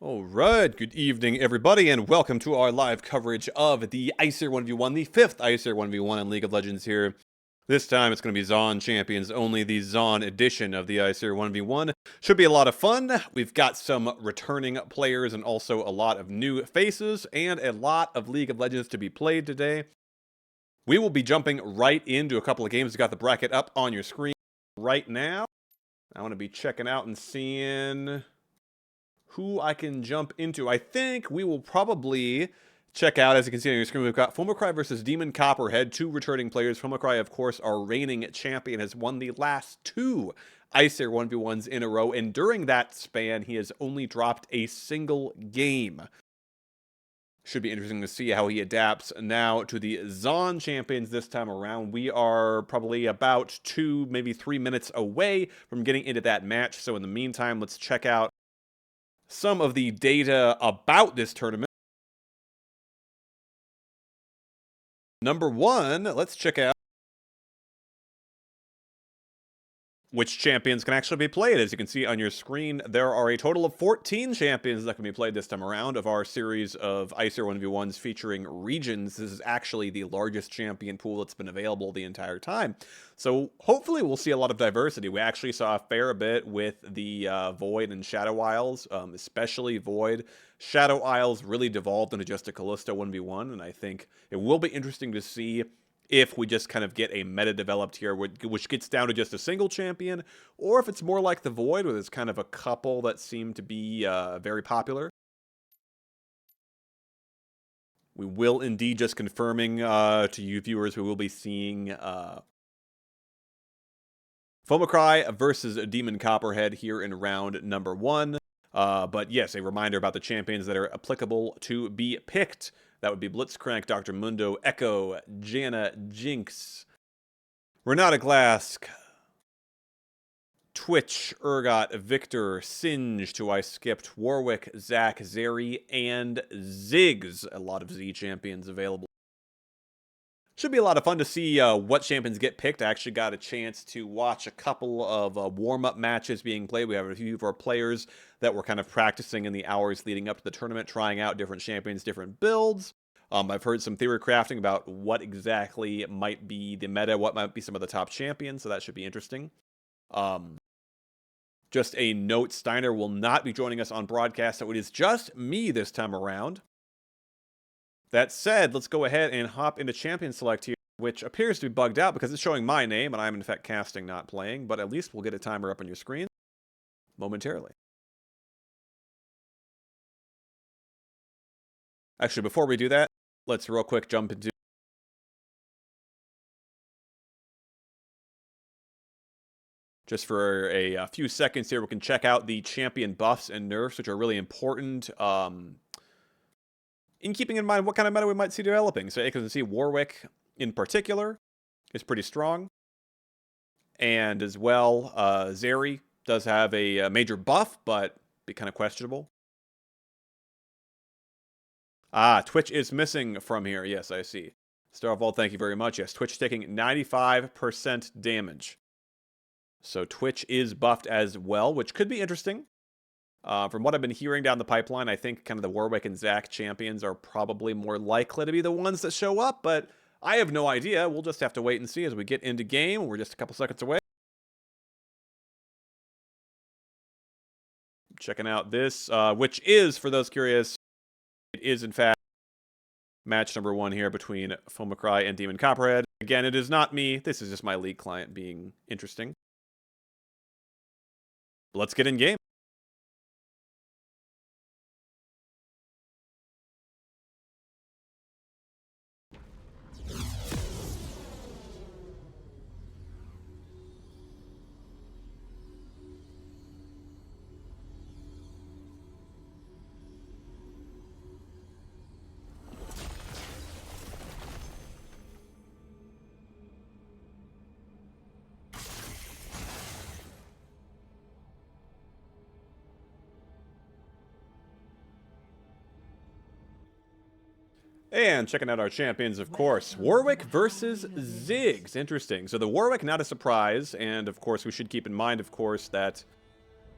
Alright, good evening everybody, and welcome to our live coverage of the Æsir 1v1, the 5th Æsir 1v1 in League of Legends here. This time it's going to be Zaun Champions only, the Zaun edition of the Æsir 1v1. Should be a lot of fun. We've got some returning players and also a lot of new faces, and a lot of League of Legends to be played today. We will be jumping right into a couple of games. We've got the bracket up on your screen right now. I want to be checking out and seeing who I can jump into. I think we will probably check out, as you can see on your screen, we've got Fomocry versus Demon Copperhead, two returning players. Fomocry, of course, our reigning champion, has won the last two Æsir 1v1s in a row, and during that span, he has only dropped a single game. Should be interesting to see how he adapts now to the Zaun champions this time around. We are probably about 2, maybe 3 minutes away from getting into that match, so in the meantime, let's check out some of the data about this tournament. Number one, let's check out which champions can actually be played. As you can see on your screen, there are a total of 14 champions that can be played this time around of our series of Æsir 1v1s featuring regions. This is actually the largest champion pool that's been available the entire time. So hopefully we'll see a lot of diversity. We actually saw a fair bit with the Void and Shadow Isles, especially Void. Shadow Isles really devolved into just a Callisto 1v1, and I think it will be interesting to see if we just kind of get a meta developed here, which gets down to just a single champion, or if it's more like the Void, where there's kind of a couple that seem to be very popular. We will indeed, just confirming to you viewers, we will be seeing Fomocry versus Demon Copperhead here in round number 1. But yes, a reminder about the champions that are applicable to be picked. That would be Blitzcrank, Dr. Mundo, Echo, Janna, Jinx, Renata Glask, Twitch, Urgot, Victor, Singe, who I skipped, Warwick, Zac, Zeri, and Ziggs. A lot of Z champions available. Should be a lot of fun to see what champions get picked. I actually got a chance to watch a couple of warm-up matches being played. We have a few of our players that were kind of practicing in the hours leading up to the tournament, trying out different champions, different builds. I've heard some theory crafting about what exactly might be the meta, what might be some of the top champions, so that should be interesting. Just a note, Steiner will not be joining us on broadcast, so it is just me this time around. That said, let's go ahead and hop into Champion Select here, which appears to be bugged out because it's showing my name, and I'm in fact casting, not playing, but at least we'll get a timer up on your screen momentarily. Actually, before we do that, let's real quick jump into just for a few seconds here, we can check out the champion buffs and nerfs, which are really important in keeping in mind what kind of meta we might see developing. So you can see Warwick in particular is pretty strong. And as well, Zeri does have a major buff, but be kind of questionable. Twitch is missing from here. Yes, I see. Starvault, thank you very much. Yes, Twitch taking 95% damage. So Twitch is buffed as well, which could be interesting. From what I've been hearing down the pipeline, I think kind of the Warwick and Zac champions are probably more likely to be the ones that show up, but I have no idea. We'll just have to wait and see as we get into game. We're just a couple seconds away. Checking out this, which is, for those curious, it is in fact match number 1 here between Fomocry and Demon Copperhead. Again, it is not me. This is just my league client being interesting. Let's get in game. And checking out our champions, of course. Warwick versus Ziggs. Interesting. So the Warwick, not a surprise. And, of course, we should keep in mind, of course, that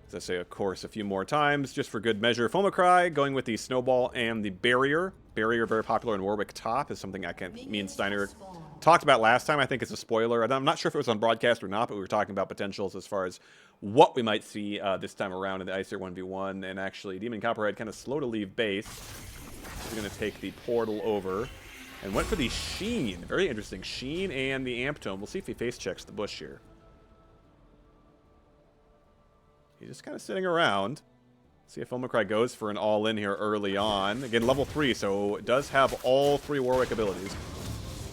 As I say, of course, a few more times, just for good measure. Fomacry going with the Snowball and the Barrier. Barrier, very popular in Warwick Top, is something me and Steiner talked about last time. I think it's a spoiler. I'm not sure if it was on broadcast or not, but we were talking about potentials as far as what we might see this time around in the Æsir 1v1. And actually, Demon Copperhead kind of slow to leave base. He's going to take the portal over. And went for the Sheen. Very interesting. Sheen and the Amp Tome. We'll see if he face checks the bush here. He's just kind of sitting around. See if Fomacry goes for an all-in here early on. Again, level 3, so it does have all 3 Warwick abilities.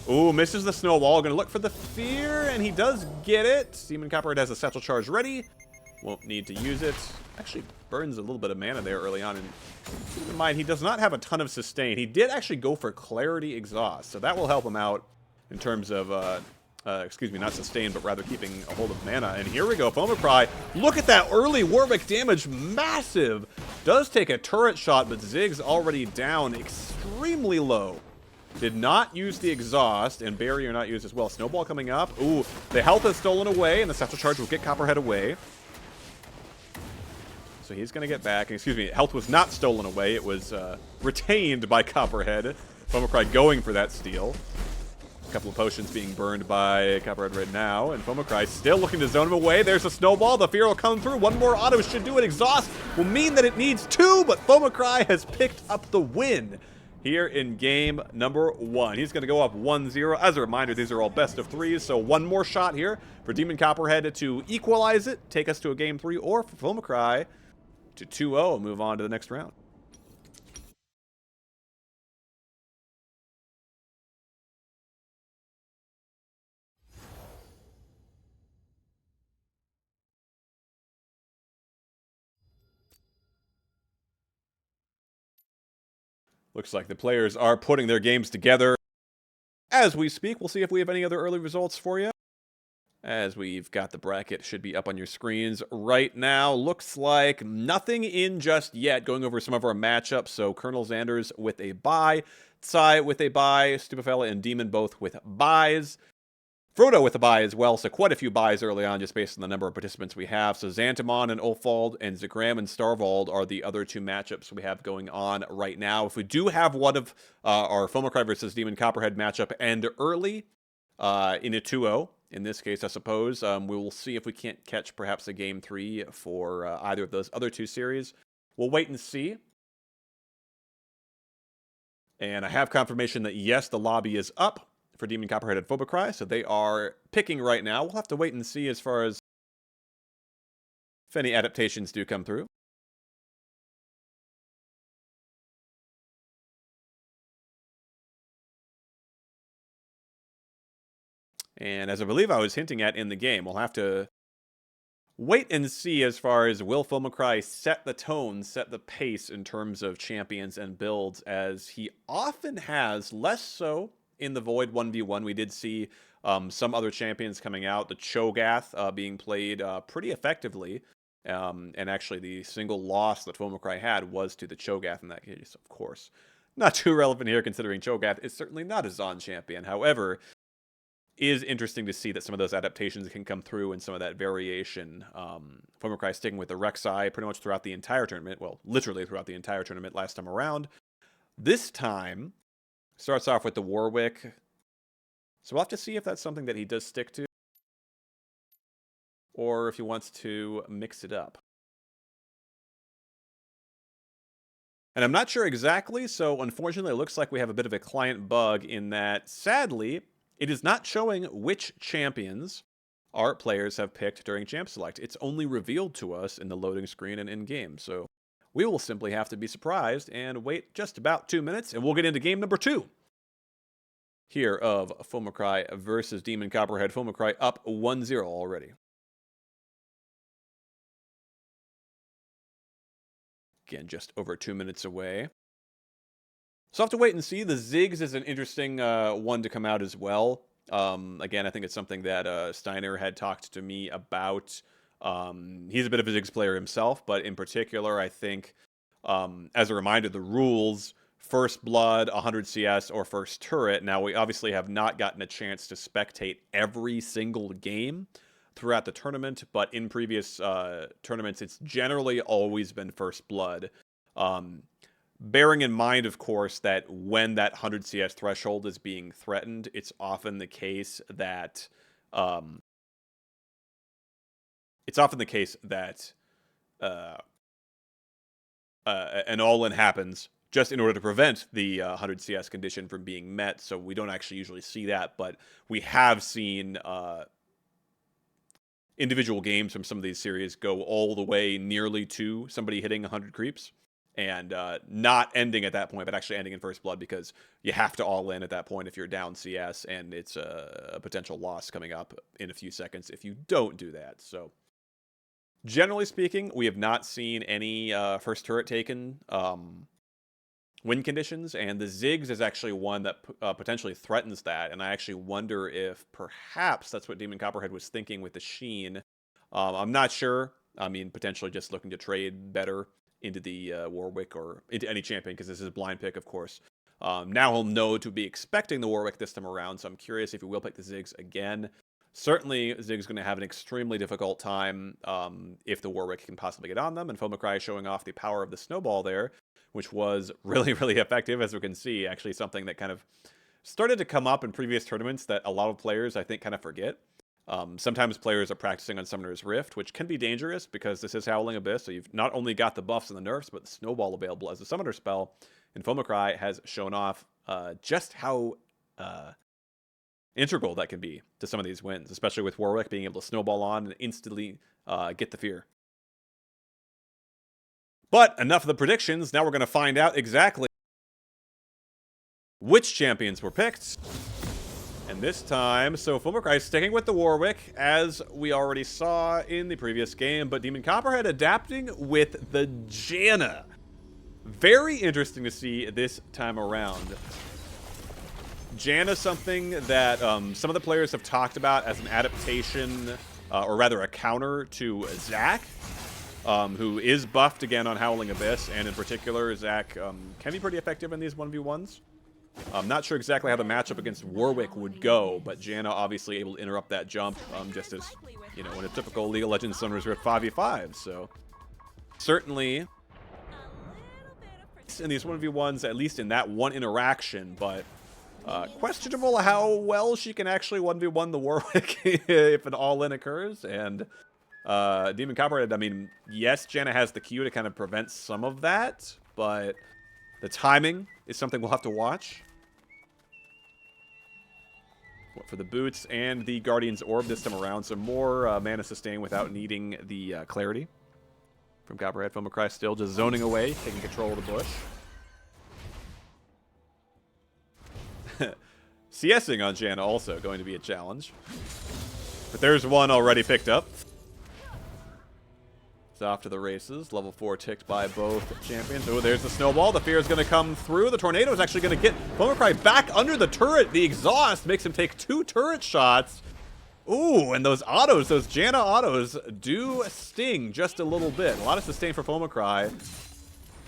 Ooh, misses the Snowball. Gonna look for the Fear, and he does get it. Demon Copperhead has a Satchel Charge ready. Won't need to use it. Actually burns a little bit of mana there early on. And keep in mind, he does not have a ton of sustain. He did actually go for Clarity Exhaust, so that will help him out in terms of, excuse me, not sustain, but rather keeping a hold of mana. And here we go, Fomacry. Look at that early Warwick damage, massive. Does take a turret shot, but Zig's already down extremely low. Did not use the exhaust, and Barrier not used as well. Snowball coming up. Ooh, the health is stolen away, and the Satchel Charge will get Copperhead away. So he's going to get back. Excuse me, health was not stolen away. It was retained by Copperhead. Fomacry going for that steal. A couple of potions being burned by Copperhead right now, and Fomacry still looking to zone him away. There's a Snowball. The Fear will come through. One more auto should do it. Exhaust will mean that it needs 2, but Fomacry has picked up the win here in game number 1. He's going to go up 1-0. As a reminder, these are all best of 3s, so one more shot here for Demon Copperhead to equalize it, take us to a game 3, or for Fomacry to 2-0 and move on to the next round. Looks like the players are putting their games together as we speak. We'll see if we have any other early results for you. As we've got the bracket, should be up on your screens right now. Looks like nothing in just yet. Going over some of our matchups. So Colonel Xander's with a bye. Tsai with a bye. Stupefella and Demon both with byes. Frodo with a bye as well, so quite a few byes early on just based on the number of participants we have. So Xantamon and Ulfald and Zagram and Starvald are the other 2 matchups we have going on right now. If we do have one of our Fomacry versus Demon Copperhead matchup end early in a 2-0, in this case, I suppose, we will see if we can't catch perhaps a game 3 for either of those other 2 series. We'll wait and see. And I have confirmation that, yes, the lobby is up for Demon Copperhead and Fomacry, so they are picking right now. We'll have to wait and see as far as if any adaptations do come through. And as I believe I was hinting at in the game, we'll have to wait and see as far as will Fomacry set the tone, set the pace in terms of champions and builds, as he often has, less so in the Void 1v1. We did see some other champions coming out. The Cho'Gath being played pretty effectively. And actually, the single loss that Fomacry had was to the Cho'Gath in that case, of course. Not too relevant here, considering Cho'Gath is certainly not a Zaun champion. However, it is interesting to see that some of those adaptations can come through and some of that variation. Fomacry sticking with the Rek'Sai pretty much throughout the entire tournament. Well, literally throughout the entire tournament last time around. This time starts off with the Warwick. So we'll have to see if that's something that he does stick to, or if he wants to mix it up. And I'm not sure exactly, so unfortunately it looks like we have a bit of a client bug in that, sadly, it is not showing which champions our players have picked during Champ Select. It's only revealed to us in the loading screen and in-game, so we will simply have to be surprised and wait just about 2 minutes, and we'll get into game number 2 here of Fomacry versus Demon Copperhead. Fomacry up 1-0 already. Again, just over 2 minutes away. So I'll have to wait and see. The Ziggs is an interesting one to come out as well. Again, I think it's something that Steiner had talked to me about. He's a bit of a Ziggs player himself, but in particular, I think, as a reminder, the rules: First Blood, 100 CS, or First Turret. Now, we obviously have not gotten a chance to spectate every single game throughout the tournament, but in previous tournaments, it's generally always been First Blood. Bearing in mind, of course, that when that 100 CS threshold is being threatened, it's often the case that an all-in happens just in order to prevent the 100 CS condition from being met, so we don't actually usually see that, but we have seen individual games from some of these series go all the way nearly to somebody hitting 100 creeps, and not ending at that point, but actually ending in First Blood, because you have to all in at that point if you're down CS, and it's a potential loss coming up in a few seconds if you don't do that. So generally speaking, we have not seen any first turret taken win conditions, and the Ziggs is actually one that potentially threatens that, and I actually wonder if perhaps that's what Demon Copperhead was thinking with the Sheen. I'm not sure. I mean, potentially just looking to trade better into the Warwick or into any champion, because this is a blind pick, of course. Now he'll know to be expecting the Warwick this time around, so I'm curious if he will pick the Ziggs again. Certainly, Zig's going to have an extremely difficult time if the Warwick can possibly get on them, and Fomacry showing off the power of the snowball there, which was really, really effective, as we can see. Actually, something that kind of started to come up in previous tournaments that a lot of players, I think, kind of forget. Sometimes players are practicing on Summoner's Rift, which can be dangerous because this is Howling Abyss, so you've not only got the buffs and the nerfs, but the snowball available as a summoner spell, and Fomacry has shown off just how integral that can be to some of these wins, especially with Warwick being able to snowball on and instantly get the fear. But enough of the predictions. Now we're going to find out exactly which champions were picked. And this time, so Fomacry is sticking with the Warwick, as we already saw in the previous game, but Demon Copperhead adapting with the Janna. Very interesting to see this time around. Janna, something that some of the players have talked about as an adaptation, or rather a counter to Zac, who is buffed again on Howling Abyss, and in particular, Zac can be pretty effective in these 1v1s. I'm not sure exactly how the matchup against Warwick would go, but Janna obviously able to interrupt that jump, just as, you know, in a typical League of Legends Summoners Rift 5v5, so certainly in these 1v1s, at least in that one interaction, but questionable how well she can actually 1v1 the Warwick if an all-in occurs. And Demon Copperhead, I mean, yes, Janna has the Q to kind of prevent some of that, but the timing is something we'll have to watch. What for the boots and the Guardian's Orb this time around, so more mana sustain without needing the clarity from Copperhead. Fomacry still just zoning away, taking control of the bush. CSing on Janna also going to be a challenge. But there's one already picked up. It's off to the races. Level 4 ticked by both champions. Oh, there's the snowball. The fear is going to come through. The tornado is actually going to get Fomacry back under the turret. The exhaust makes him take 2 turret shots. Ooh, and those autos, those Janna autos do sting just a little bit. A lot of sustain for Fomacry,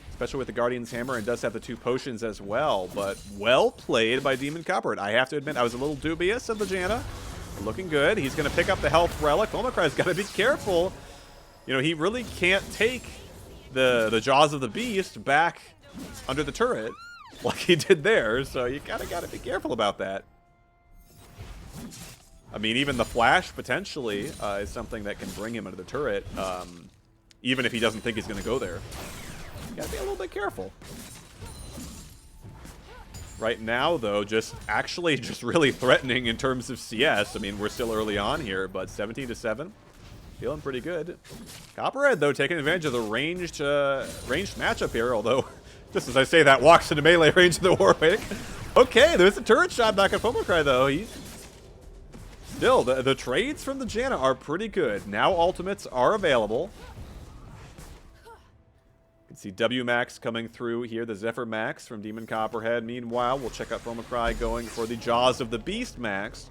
especially with the Guardian's Hammer, and does have the 2 potions as well. But well played by Demon Copperhead. I have to admit, I was a little dubious of the Janna. Looking good. He's going to pick up the health relic. Fomacry's got to be careful. You know, he really can't take the Jaws of the Beast back under the turret like he did there, so you kind of got to be careful about that. I mean, even the flash, potentially, is something that can bring him under the turret, even if he doesn't think he's going to go there. You got to be a little bit careful. Right now, though, just really threatening in terms of CS. I mean, we're still early on here, but 17-7. Feeling pretty good. Copperhead, though, taking advantage of the ranged matchup here, although, just as I say that, walks into melee range of the Warwick. Okay, there's a turret shot back at Fomacry, though. He's still, the trades from the Janna are pretty good. Now ultimates are available. You can see W Max coming through here, the Zephyr Max from Demon Copperhead. Meanwhile, we'll check out Fomacry going for the Jaws of the Beast Max.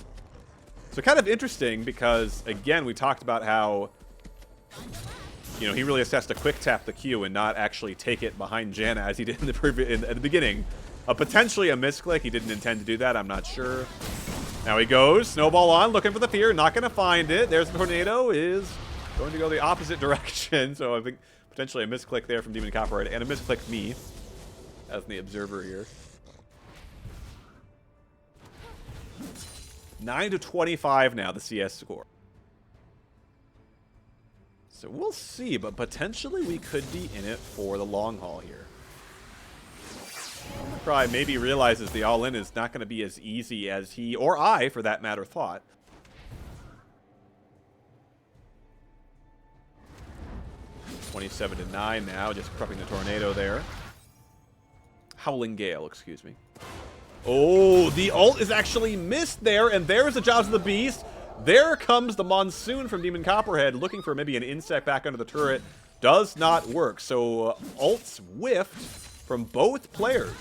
So kind of interesting because, again, we talked about how, you know, he really has to quick tap the Q and not actually take it behind Janna as he did in the at the beginning. Potentially a misclick. He didn't intend to do that. I'm not sure. Now he goes, snowball on, looking for the fear, not going to find it. There's the tornado, is going to go the opposite direction. So I think potentially a misclick there from Demon Copperhead, and a misclick me as the observer here. 9-25 now, the CS score. So we'll see, but potentially we could be in it for the long haul here. Probably maybe realizes the all-in is not going to be as easy as he, or I, for that matter, thought. (27-9) now, just prepping the tornado there. Howling Gale, excuse me. Oh, the ult is actually missed there, and there's the Jaws of the Beast. There comes the Monsoon from Demon Copperhead, looking for maybe an insect back under the turret. Does not work, so ults whiffed from both players.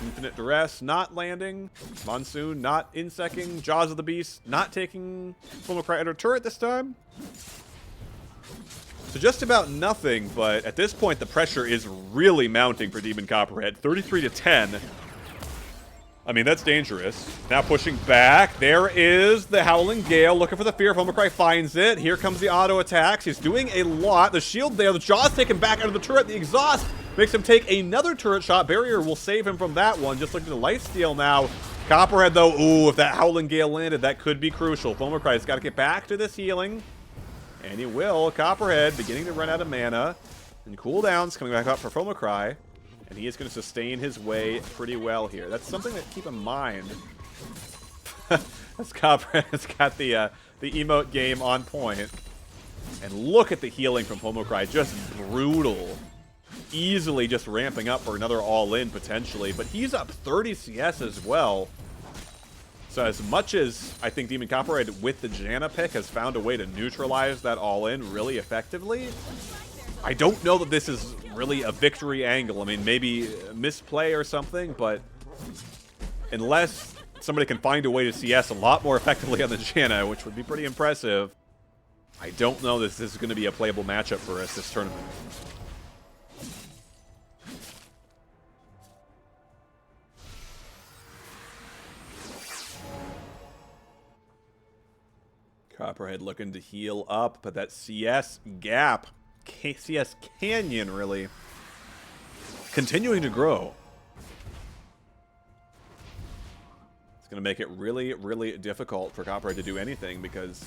Infinite Duress not landing. Monsoon not insecting. Jaws of the Beast not taking Full Cry under turret this time. So just about nothing, but at this point the pressure is really mounting for Demon Copperhead. 33-10. I mean, that's dangerous. Now pushing back. There is the Howling Gale looking for the fear. Homicry finds it. Here comes the auto attacks. He's doing a lot. The shield there. The Jaws taken back out of the turret. The exhaust makes him take another turret shot. Barrier will save him from that one. Just looking to lifesteal now. Copperhead, though. Ooh, if that Howling Gale landed, that could be crucial. Homicry's got to get back to this healing. And he will. Copperhead beginning to run out of mana. And cooldowns coming back up for Fomicry. And he is going to sustain his way pretty well here. That's something to keep in mind. As Copperhead's got the emote game on point. And look at the healing from Homocry. Just brutal. Easily just ramping up for another all-in potentially. But he's up 30 CS as well. So as much as I think Demon Copperhead with the Janna pick has found a way to neutralize that all-in really effectively, I don't know that this is really a victory angle. I mean, maybe a misplay or something, but unless somebody can find a way to CS a lot more effectively on the Janna, which would be pretty impressive, I don't know that this is going to be a playable matchup for us this tournament. Copperhead looking to heal up, but that CS gap, CS canyon really, continuing to grow. It's going to make it really, really difficult for Copperhead to do anything because,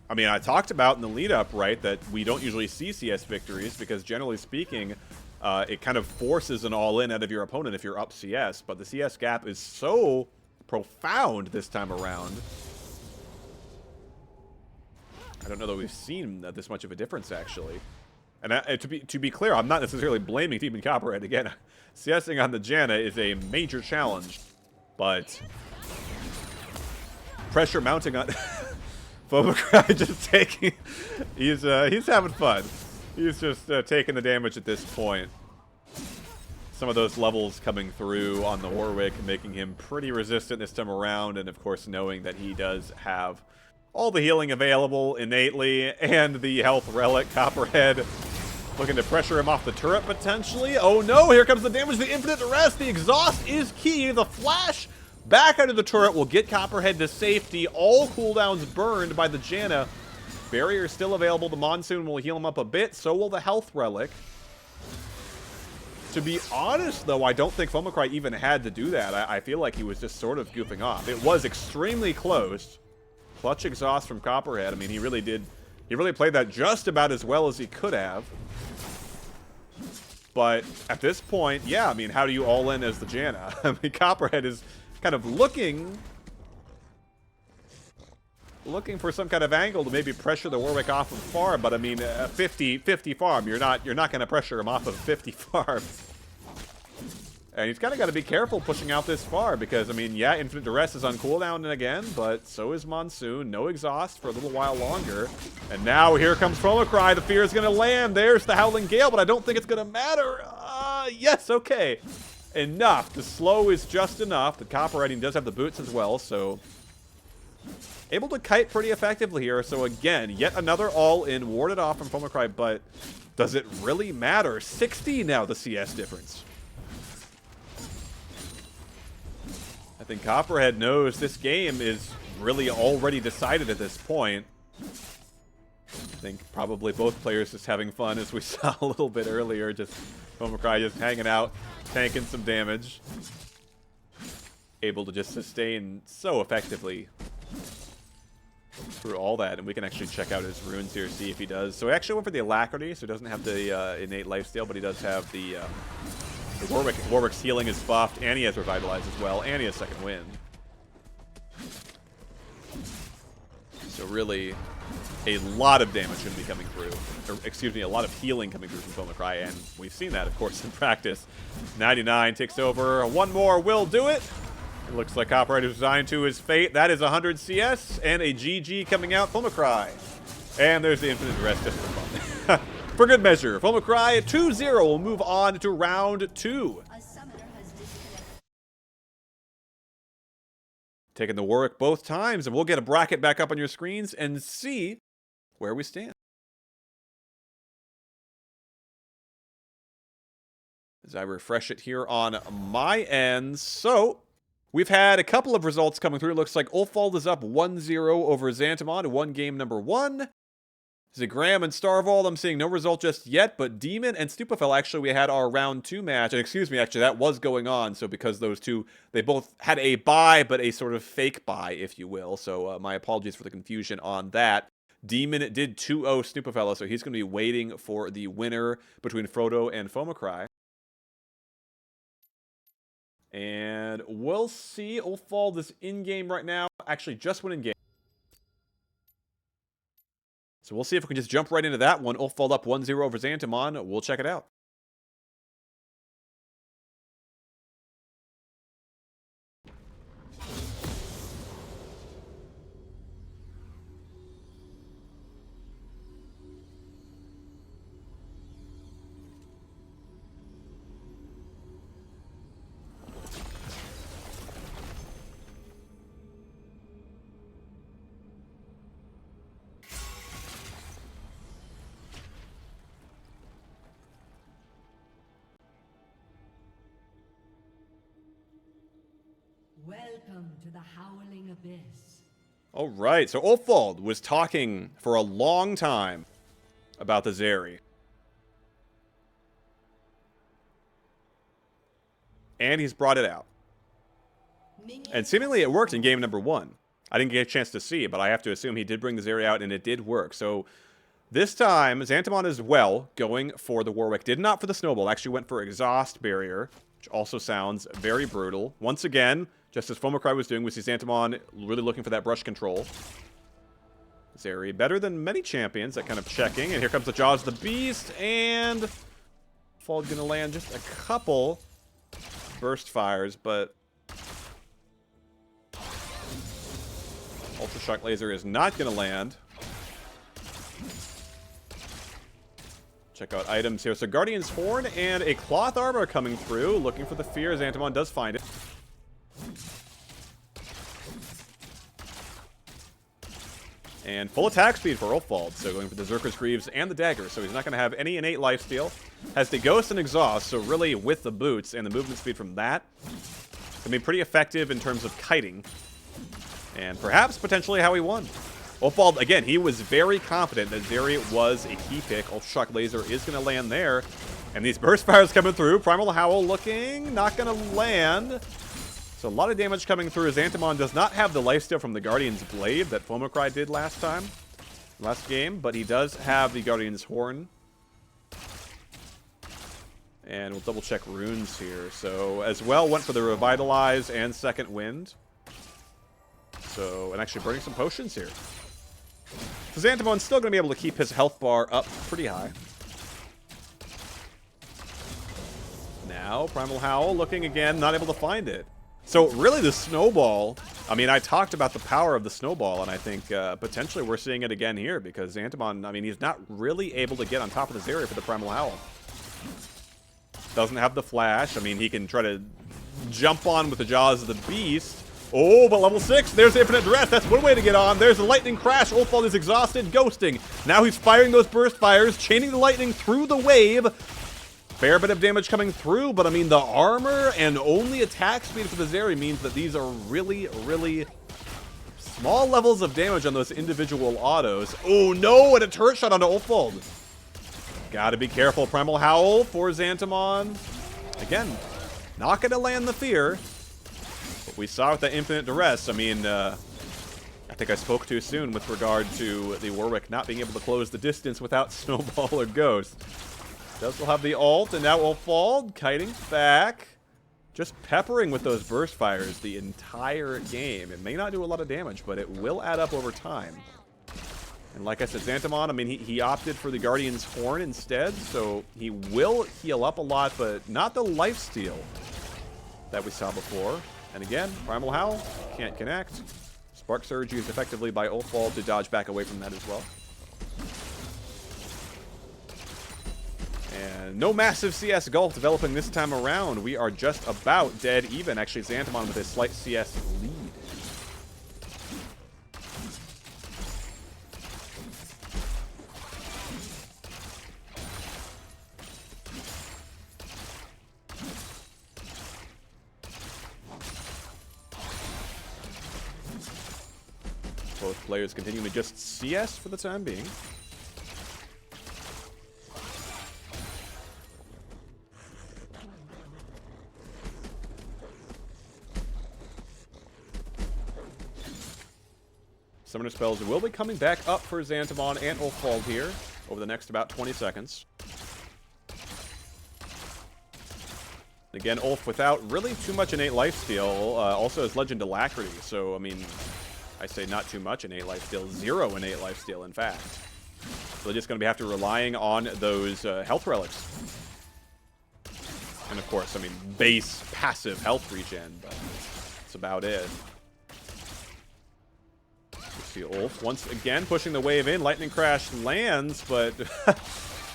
I mean, I talked about in the lead up, right, that we don't usually see CS victories because generally speaking, it kind of forces an all-in out of your opponent if you're up CS, but the CS gap is so profound this time around. I don't know that we've seen this much of a difference, actually. And to be clear, I'm not necessarily blaming Demon Copperhead. Again, CSing on the Janna is a major challenge, but pressure mounting on Fomicry just taking. He's having fun. He's just taking the damage at this point. Some of those levels coming through on the Warwick, making him pretty resistant this time around, and of course knowing that he does have all the healing available innately, and the health relic. Copperhead looking to pressure him off the turret potentially. Oh no, here comes the damage, the infinite arrest, the exhaust is key. The flash back out of the turret will get Copperhead to safety. All cooldowns burned by the Janna. Barrier still available. The Monsoon will heal him up a bit, so will the health relic. To be honest, though, I don't think Fomicry even had to do that. I feel like he was just sort of goofing off. It was extremely close. Clutch exhaust from Copperhead. I mean, he really did. He really played that just about as well as he could have. But at this point, yeah, I mean, how do you all in as the Janna? I mean, Copperhead is kind of looking for some kind of angle to maybe pressure the Warwick off of farm. But I mean, a 50-50 farm. You're not going to pressure him off of 50 farm. And he's kind of got to be careful pushing out this far because, I mean, yeah, Infinite Duress is on cooldown again, but so is Monsoon. No exhaust for a little while longer. And now here comes Fomicry. The fear is going to land. There's the Howling Gale, but I don't think it's going to matter. Yes, okay. Enough. The slow is just enough. The Copperhead does have the boots as well, so able to kite pretty effectively here. So again, yet another all-in warded off from Fomicry, but does it really matter? 60 now, the CS difference. I think Copperhead knows this game is really already decided at this point. I think probably both players just having fun, as we saw a little bit earlier. Just Fomocry just hanging out, tanking some damage. Able to just sustain so effectively through all that. And we can actually check out his runes here, see if he does. So he actually went for the Alacrity, so he doesn't have the innate lifesteal, but he does have the Warwick. Warwick's healing is buffed, and he has Revitalize as well, and he has Second Wind. So really, a lot of damage going to be coming through. Or, excuse me, a lot of healing coming through from Fomocry, and we've seen that, of course, in practice. 99 takes over. One more will do it. It looks like Copperhead is resigned to his fate. That is 100 CS, and a GG coming out, Fomocry. And there's the Infinite Rest just for fun. For good measure, Fomocry 2-0 will move on to round 2. Taking the Warwick both times, and we'll get a bracket back up on your screens and see where we stand. As I refresh it here on my end. So, we've had a couple of results coming through. It looks like Ulfald is up 1-0 over Xantamon in one game number 1. Zagram and Starvold, I'm seeing no result just yet, but Demon and Stupefel, actually, we had our round 2 match. And excuse me, actually, that was going on. So because those two, they both had a bye, but a sort of fake bye, if you will. So my apologies for the confusion on that. Demon did 2-0 Stupefel, so he's going to be waiting for the winner between Frodo and Fomocry. And we'll see. Ulfald is in-game right now. Actually, just went in-game. So we'll see if we can just jump right into that one. Ulfald up 1-0 over Xantamon. We'll check it out. Welcome to the Howling Abyss. All right, so Ulfald was talking for a long time about the Zeri. And he's brought it out. And seemingly it worked in game number 1. I didn't get a chance to see, but I have to assume he did bring the Zeri out, and it did work. So this time, Xantamon as well going for the Warwick. Did not for the Snowball. Actually went for Exhaust Barrier, which also sounds very brutal. Once again, just as Fomocry was doing, we see Xantamon really looking for that brush control. Zeri better than many champions at kind of checking. And here comes the Jaws of the Beast. And Ulfald going to land just a couple burst fires, but Ultra Shock Laser is not going to land. Check out items here. So Guardian's Horn and a Cloth Armor coming through. Looking for the Fear. Xantamon does find it. And full attack speed for Ulfald. So going for the Zerker's Greaves and the Dagger. So he's not going to have any innate lifesteal. Has the Ghost and Exhaust. So really with the boots and the movement speed from that, can be pretty effective in terms of kiting. And perhaps potentially how he won. Ulfald, again, he was very confident that Zeri was a key pick. Ultra Shock Laser is going to land there. And these Burst Fires coming through. Primal Howl looking, not going to land. So a lot of damage coming through. Xantamon does not have the lifesteal from the Guardian's Blade that Fomocry did last game. But he does have the Guardian's Horn. And we'll double check runes here. So as well, went for the Revitalize and Second Wind. So, and actually burning some potions here. So Xantamon's still going to be able to keep his health bar up pretty high. Now, Primal Howl looking again, not able to find it. So really the Snowball, I mean, I talked about the power of the Snowball, and I think potentially we're seeing it again here, because Xantamon, I mean, he's not really able to get on top of this area for the Primal Howl. Doesn't have the flash. I mean, he can try to jump on with the Jaws of the Beast. Oh, but level 6, there's Infinite Duress. That's one way to get on. There's the Lightning Crash. Ulfald is exhausted, ghosting. Now he's firing those burst fires, chaining the lightning through the wave. fair bit of damage coming through, but I mean, the armor and only attack speed for the Zeri means that these are really, really small levels of damage on those individual autos. Oh no, and a turret shot onto Ulfold. Gotta be careful. Primal Howl for Xantamon. Again, not gonna land the fear. But we saw with the Infinite Duress, I mean, I think I spoke too soon with regard to the Warwick not being able to close the distance without Snowball or Ghost. Does still have the ult, and now Ulfold kiting back. Just peppering with those burst fires the entire game. It may not do a lot of damage, but it will add up over time. And like I said, Xantamon, I mean, he opted for the Guardian's Horn instead, so he will heal up a lot, but not the lifesteal that we saw before. And again, Primal Howl can't connect. Spark Surge used effectively by Ulfold to dodge back away from that as well. And no massive CS gulf developing this time around. We are just about dead even. Actually, Xantamon with a slight CS lead. Both players continuing to just CS for the time being. Summoner spells will be coming back up for Xantamon and Ulfold here over the next about 20 seconds. Again, Ulf without really too much innate lifesteal, also has Legend Alacrity, so I mean, I say not too much innate lifesteal, 0 innate lifesteal in fact. So they're just going to have to relying on those health relics. And of course, I mean, base passive health regen, but that's about it. See Ulf once again pushing the wave in. Lightning Crash lands, but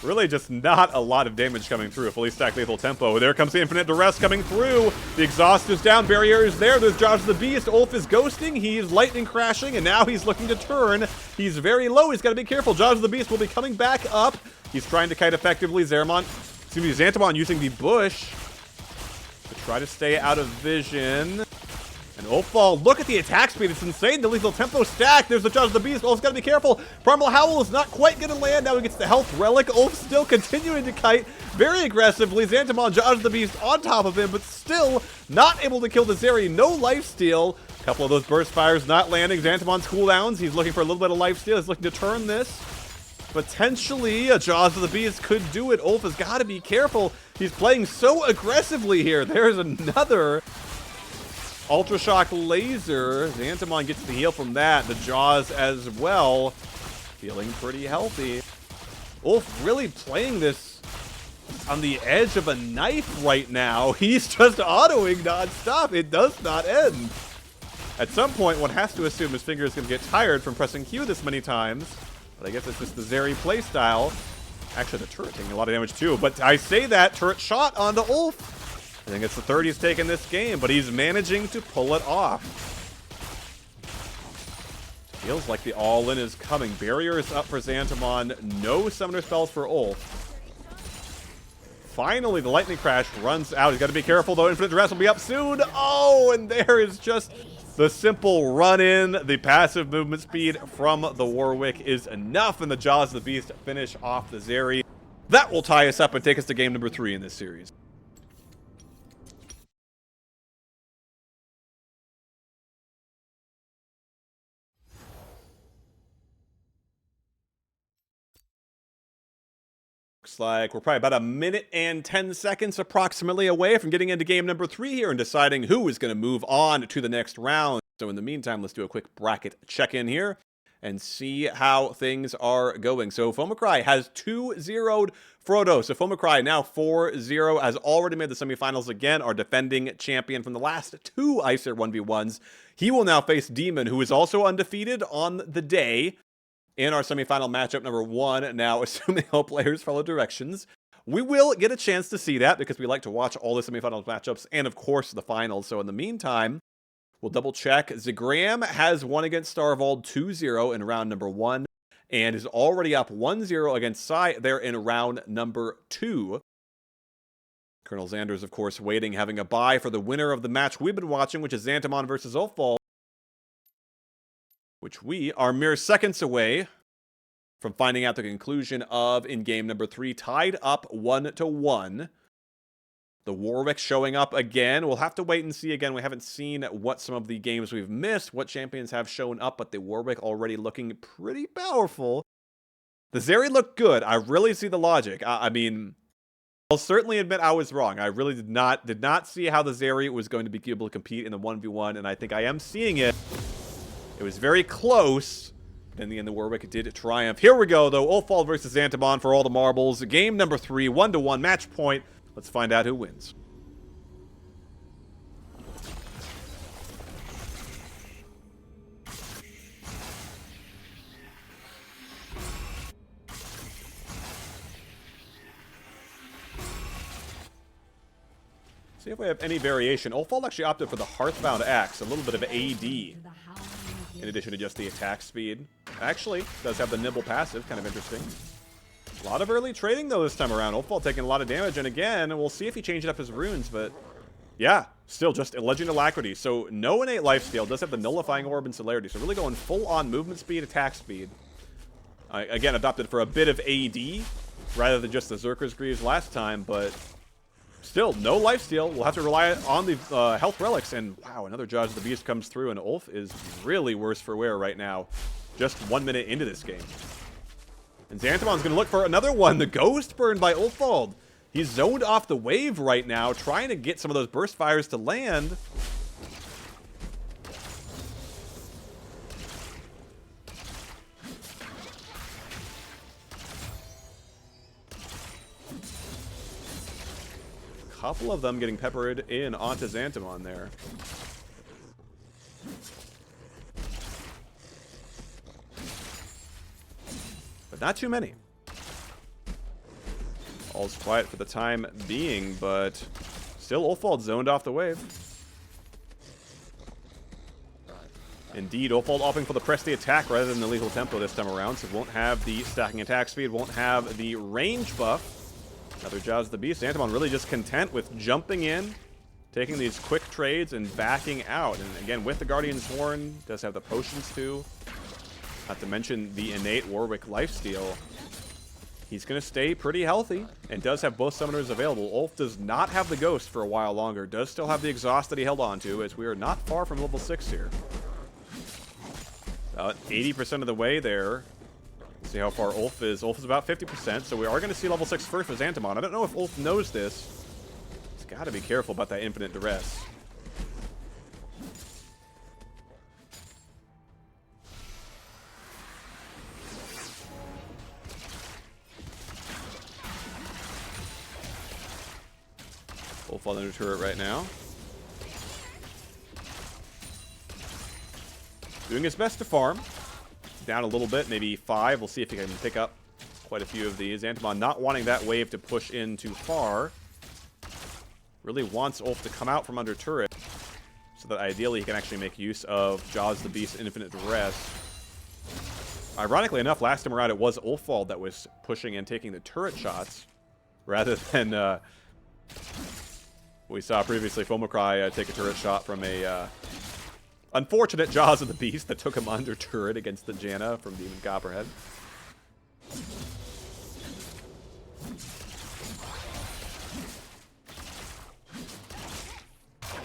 really just not a lot of damage coming through. A fully stacked lethal tempo. There comes the Infinite Duress coming through. The exhaust is down. Barrier is there. There's Jaws of the Beast. Ulf is ghosting. He's lightning crashing, and now he's looking to turn. He's very low. He's got to be careful. Jaws of the Beast will be coming back up. He's trying to kite effectively. Xantamon using the bush to try to stay out of vision. And Ulfold, look at the attack speed. It's insane. The lethal tempo stack. There's the Jaws of the Beast. Ulf's got to be careful. Primal Howl is not quite going to land. Now he gets the health relic. Ulf still continuing to kite very aggressively. Xantamon, Jaws of the Beast on top of him, but still not able to kill the Zeri. No lifesteal. A couple of those burst fires not landing. Xantamon's cooldowns. He's looking for a little bit of lifesteal. He's looking to turn this. Potentially, a Jaws of the Beast could do it. Ulf has got to be careful. He's playing so aggressively here. There's another Ultra Shock Laser. Xantamon gets the heal from that. The Jaws as well. Feeling pretty healthy. Ulf really playing this on the edge of a knife right now. He's just autoing non-stop. It does not end. At some point, one has to assume his finger is going to get tired from pressing Q this many times. But I guess it's just the Zeri playstyle. Actually, the turret taking a lot of damage too. But I say that, turret shot onto Ulf. I think it's the third he's taken this game, but he's managing to pull it off. Feels like the all-in is coming. Barrier is up for Xantamon. No summoner spells for Ulf. Finally, the Lightning Crash runs out. He's got to be careful, though. Infinite Duress will be up soon. Oh, and there is just the simple run-in. The passive movement speed from the Warwick is enough, and the Jaws of the Beast finish off the Zeri. That will tie us up and take us to game number 3 in this series. Looks like we're probably about a minute and 10 seconds approximately away from getting into game number 3 here and deciding who is going to move on to the next round. So in the meantime, let's do a quick bracket check-in here and see how things are going. So Fomacry has 2-0'd Frodo. So Fomacry now 4-0, has already made the semifinals again, our defending champion from the last 2 Æsir 1v1s. He will now face Demon, who is also undefeated on the day in our semifinal matchup number 1. Now, assuming all players follow directions, we will get a chance to see that because we like to watch all the semifinal matchups and, of course, the finals. So in the meantime, we'll double check. Zagram has won against Starvold 2-0 in round number 1 and is already up 1-0 against Sai there in round number 2. Colonel Xander's, of course, waiting, having a bye for the winner of the match we've been watching, which is Xantamon versus Ulfald, which we are mere seconds away from finding out the conclusion of in game number 3, tied up 1-1. The Warwick showing up again. We'll have to wait and see again. We haven't seen what some of the games we've missed, what champions have shown up, but the Warwick already looking pretty powerful. The Zeri looked good. I really see the logic. I mean, I'll certainly admit I was wrong. I really did not see how the Zeri was going to be able to compete in the 1v1, and I think I am seeing it. It was very close. In the end, the Warwick did triumph. Here we go, though. Ulfald versus Xantamon for all the marbles. Game number 3, 1-1 match point. Let's find out who wins. See if we have any variation. Ulfald actually opted for the Hearthbound Axe, a little bit of AD, in addition to just the attack speed. Actually, does have the Nibble passive, kind of interesting. A lot of early trading, though, this time around. Ulfald taking a lot of damage, and again, we'll see if he changes up his runes, but yeah, still just a Legend Alacrity. So no innate lifesteal, does have the Nullifying Orb and Celerity, so really going full-on movement speed, attack speed. Again, adopted for a bit of AD, rather than just the Zerker's Greaves last time, but still, no lifesteal. We'll have to rely on the health relics, and wow, another Jaws of the Beast comes through, and Ulf is really worse for wear right now, just 1 minute into this game. And Xantamon's going to look for another one. The Ghost Burn by Ulfald. He's zoned off the wave right now, trying to get some of those burst fires to land. A couple of them getting peppered in onto Xantamon there. But not too many. All's quiet for the time being, but still Ulfald zoned off the wave. Indeed, Ulfald opting for the press the attack rather than the lethal tempo this time around, so won't have the stacking attack speed, won't have the range buff. Another Jaws of the Beast. Xantamon really just content with jumping in, taking these quick trades, and backing out. And again, with the Guardian's Horn, does have the potions too. Not to mention the innate Warwick lifesteal. He's going to stay pretty healthy and does have both summoners available. Ulf does not have the Ghost for a while longer. Does still have the Exhaust that he held on to, as we are not far from level 6 here. About 80% of the way there. See how far Ulf is. Ulf is about 50%, so we are going to see level 6 first with Xantamon. I don't know if Ulf knows this. He's got to be careful about that infinite duress. Ulfald under turret right now. Doing his best to farm. Down a little bit, maybe 5. We'll see if he can pick up quite a few of these. Xantamon not wanting that wave to push in too far. Really wants Ulf to come out from under turret, so that ideally he can actually make use of Jaws the Beast's infinite duress. Ironically enough, last time around it was Ulfald that was pushing and taking the turret shots, rather than we saw previously Fomocry take a turret shot from a unfortunate Jaws of the Beast that took him under turret against the Janna from Demon Copperhead.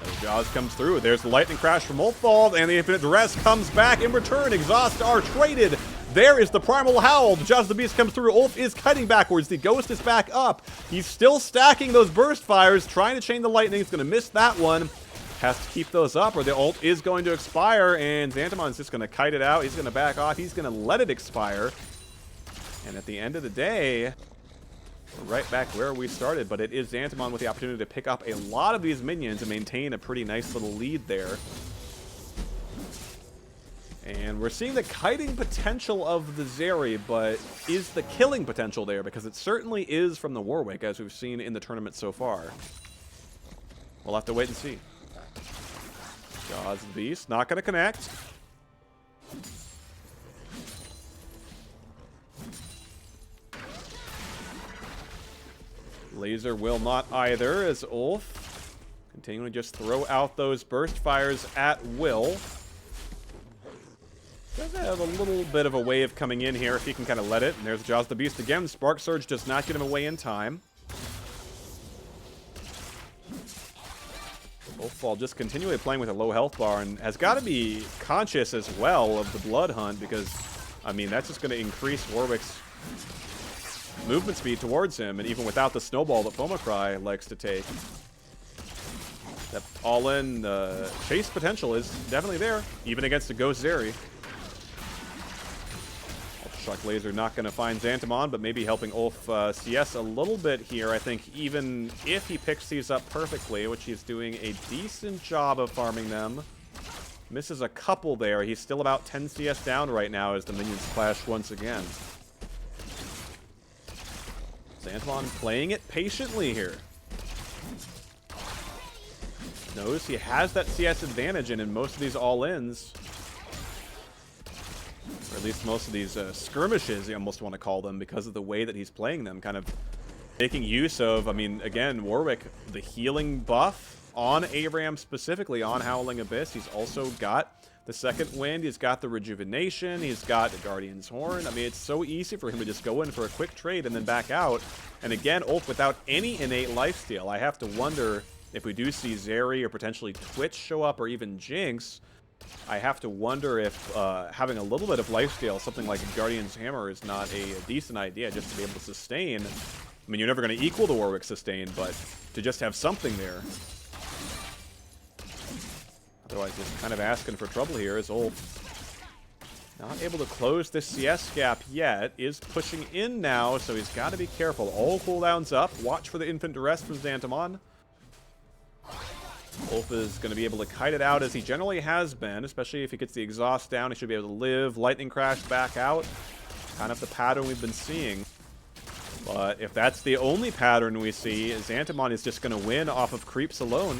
As Jaws comes through, there's the Lightning Crash from Ulfald, and the Infinite Duress comes back in return. Exhaust are traded. There is the Primal Howl. The Jaws of the Beast comes through. Ulf is kiting backwards. The Ghost is back up. He's still stacking those burst fires, trying to chain the lightning. He's going to miss that one. Has to keep those up, or the ult is going to expire, and Xantamon's just going to kite it out. He's going to back off. He's going to let it expire. And at the end of the day, we're right back where we started, but it is Xantamon with the opportunity to pick up a lot of these minions and maintain a pretty nice little lead there. And we're seeing the kiting potential of the Zeri, but is the killing potential there? Because it certainly is from the Warwick, as we've seen in the tournament so far. We'll have to wait and see. Jaws of the Beast, not going to connect. Laser will not either, as Ulf continuing to just throw out those burst fires at will. Does have a little bit of a wave coming in here if he can kind of let it. And there's Jaws the Beast again. Spark Surge does not get him away in time. Ulfball just continually playing with a low health bar and has got to be conscious as well of the Blood Hunt because, I mean, that's just going to increase Warwick's movement speed towards him, and even without the snowball that Fomocry likes to take. That all-in chase potential is definitely there, even against a Ghost Zeri. Ultrashock Laser not going to find Xantamon, but maybe helping Ulf CS a little bit here. I think even if he picks these up perfectly, which he's doing a decent job of farming them, misses a couple there. He's still about 10 CS down right now as the minions clash once again. Xantamon playing it patiently here. Knows he has that CS advantage, and in most of these all-ins, or at least most of these skirmishes, you almost want to call them, because of the way that he's playing them, kind of making use of, I mean, again, Warwick, the healing buff on Aram specifically, on Howling Abyss. He's also got the second wind, he's got the rejuvenation, he's got the Guardian's Horn. I mean, it's so easy for him to just go in for a quick trade and then back out. And again, Ulf without any innate lifesteal. I have to wonder if we do see Zeri or potentially Twitch show up, or even Jinx. I have to wonder if having a little bit of lifesteal, something like a Guardian's Hammer, is not a decent idea just to be able to sustain. I mean, you're never going to equal the Warwick sustain, but to just have something there. Otherwise, just kind of asking for trouble here is Ulf. Not able to close this CS gap yet. Is pushing in now, so he's got to be careful. All cooldowns up. Watch for the Infant Duress from Xantamon. Ulf is going to be able to kite it out as he generally has been, especially if he gets the exhaust down. He should be able to live. Lightning Crash back out. Kind of the pattern we've been seeing. But if that's the only pattern we see, Xantamon is just going to win off of creeps alone.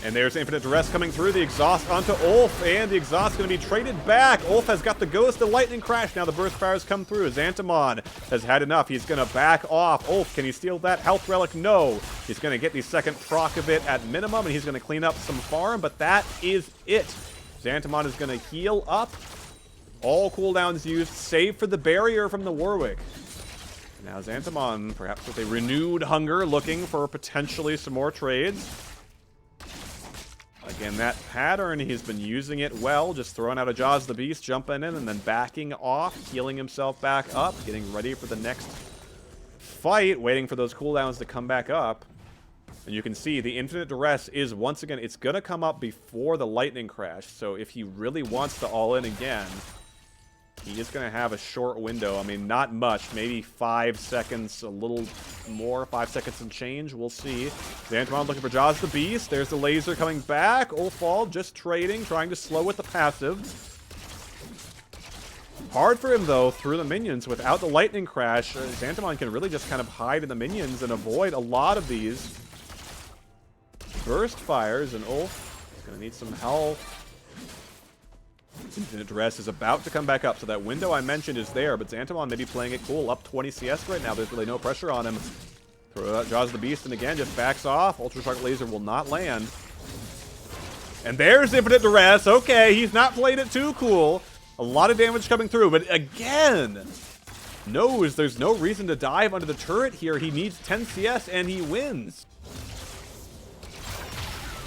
And there's Infinite Duress coming through, the exhaust onto Ulf, and the exhaust going to be traded back. Ulf has got the Ghost, the Lightning Crash. Now the Burst Fires come through. Xantamon has had enough. He's going to back off. Ulf, can he steal that Health Relic? No. He's going to get the second proc of it at minimum, and he's going to clean up some farm, but that is it. Xantamon is going to heal up. All cooldowns used, save for the barrier from the Warwick. Now Xantamon, perhaps with a renewed hunger, looking for potentially some more trades. Again, that pattern, he's been using it well, just throwing out a Jaws the Beast, jumping in, and then backing off, healing himself back up, getting ready for the next fight, waiting for those cooldowns to come back up. And you can see the Infinite Duress is, once again, it's going to come up before the Lightning Crash, so if he really wants to all-in again, he is going to have a short window. I mean, not much. Maybe 5 seconds, a little more. 5 seconds and change. We'll see. Xantamon looking for Jaws the Beast. There's the laser coming back. Ulfball just trading, trying to slow with the passive. Hard for him, though, through the minions. Without the Lightning Crash, Xantamon can really just kind of hide in the minions and avoid a lot of these burst fires. And Ulf is going to need some help. Infinite Duress is about to come back up, so that window I mentioned is there, but Xantamon may be playing it cool, up 20 CS right now. There's really no pressure on him. Throw out Jaws the Beast, and again, just backs off. Ultra Shark Laser will not land. And there's Infinite Duress. Okay, he's not played it too cool. A lot of damage coming through, but again, knows there's no reason to dive under the turret here. He needs 10 CS, and he wins.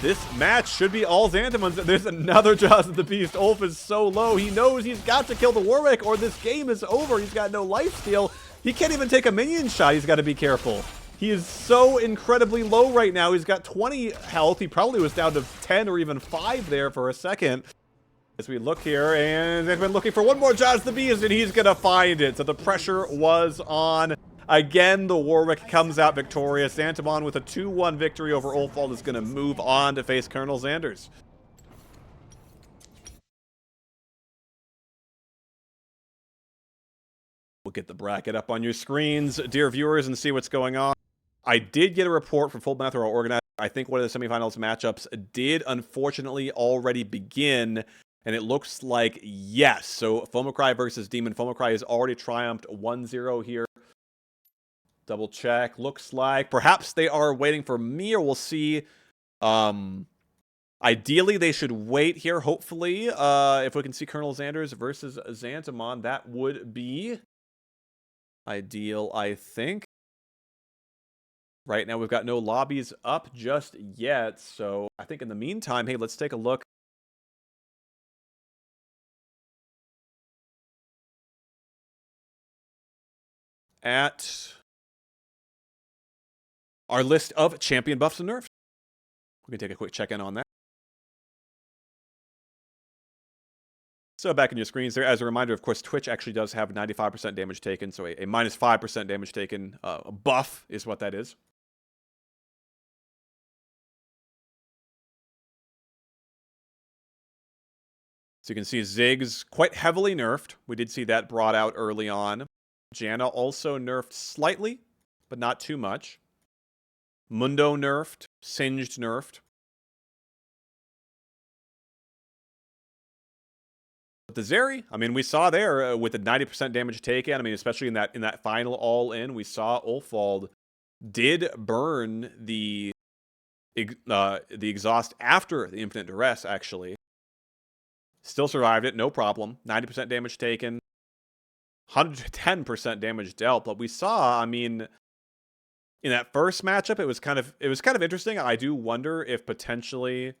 This match should be all Xantamon's. There's another Jaws of the Beast. Ulf is so low. He knows he's got to kill the Warwick or this game is over. He's got no lifesteal. He can't even take a minion shot. He's got to be careful. He is so incredibly low right now. He's got 20 health. He probably was down to 10 or even 5 there for a second. As we look here, and they've been looking for one more Jaws the Beast, and he's going to find it. So the pressure was on. Again, the Warwick comes out victorious. Xantamon with a 2-1 victory over Ulfball is going to move on to face Colonel Xanders. We'll get the bracket up on your screens, dear viewers, and see what's going on. I did get a report from Full Metal Organizer. I think one of the semifinals matchups did unfortunately already begin, and it looks like yes. So Fomocry versus Demon. Fomocry has already triumphed 1-0 here. Double check. Looks like perhaps they are waiting for me, or we'll see. Ideally, they should wait here. Hopefully, if we can see Colonel Xanders versus Xantamon, that would be ideal, I think. Right now, we've got no lobbies up just yet. So I think in the meantime, hey, let's take a look at our list of champion buffs and nerfs. We can take a quick check-in on that. So back in your screens there, as a reminder, of course, Twitch actually does have 95% damage taken, so a minus 5% damage taken buff is what that is. So you can see Ziggs quite heavily nerfed. We did see that brought out early on. Janna also nerfed slightly, but not too much. Mundo nerfed. Singed nerfed. But the Zeri, I mean, we saw there with the 90% damage taken. I mean, especially in that final all-in, we saw Ulfald did burn the exhaust after the infinite duress, actually. Still survived it, no problem. 90% damage taken. 110% damage dealt. But we saw, I mean, in that first matchup, it was kind of interesting. I do wonder if potentially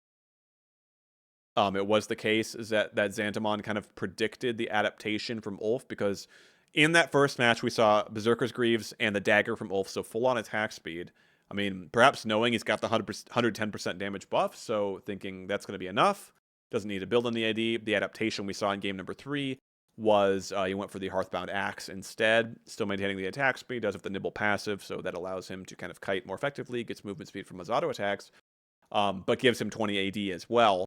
it was the case is that Xantamon kind of predicted the adaptation from Ulf, because in that first match we saw Berserker's Greaves and the dagger from Ulf, so full on attack speed. I mean, perhaps knowing he's got the 110% damage buff, so thinking that's going to be enough. Doesn't need to build on the AD. The adaptation we saw in game number 3 was he went for the Hearthbound Axe instead, still maintaining the attack speed, does have the Nibble passive, so that allows him to kind of kite more effectively, gets movement speed from his auto attacks, but gives him 20 AD as well.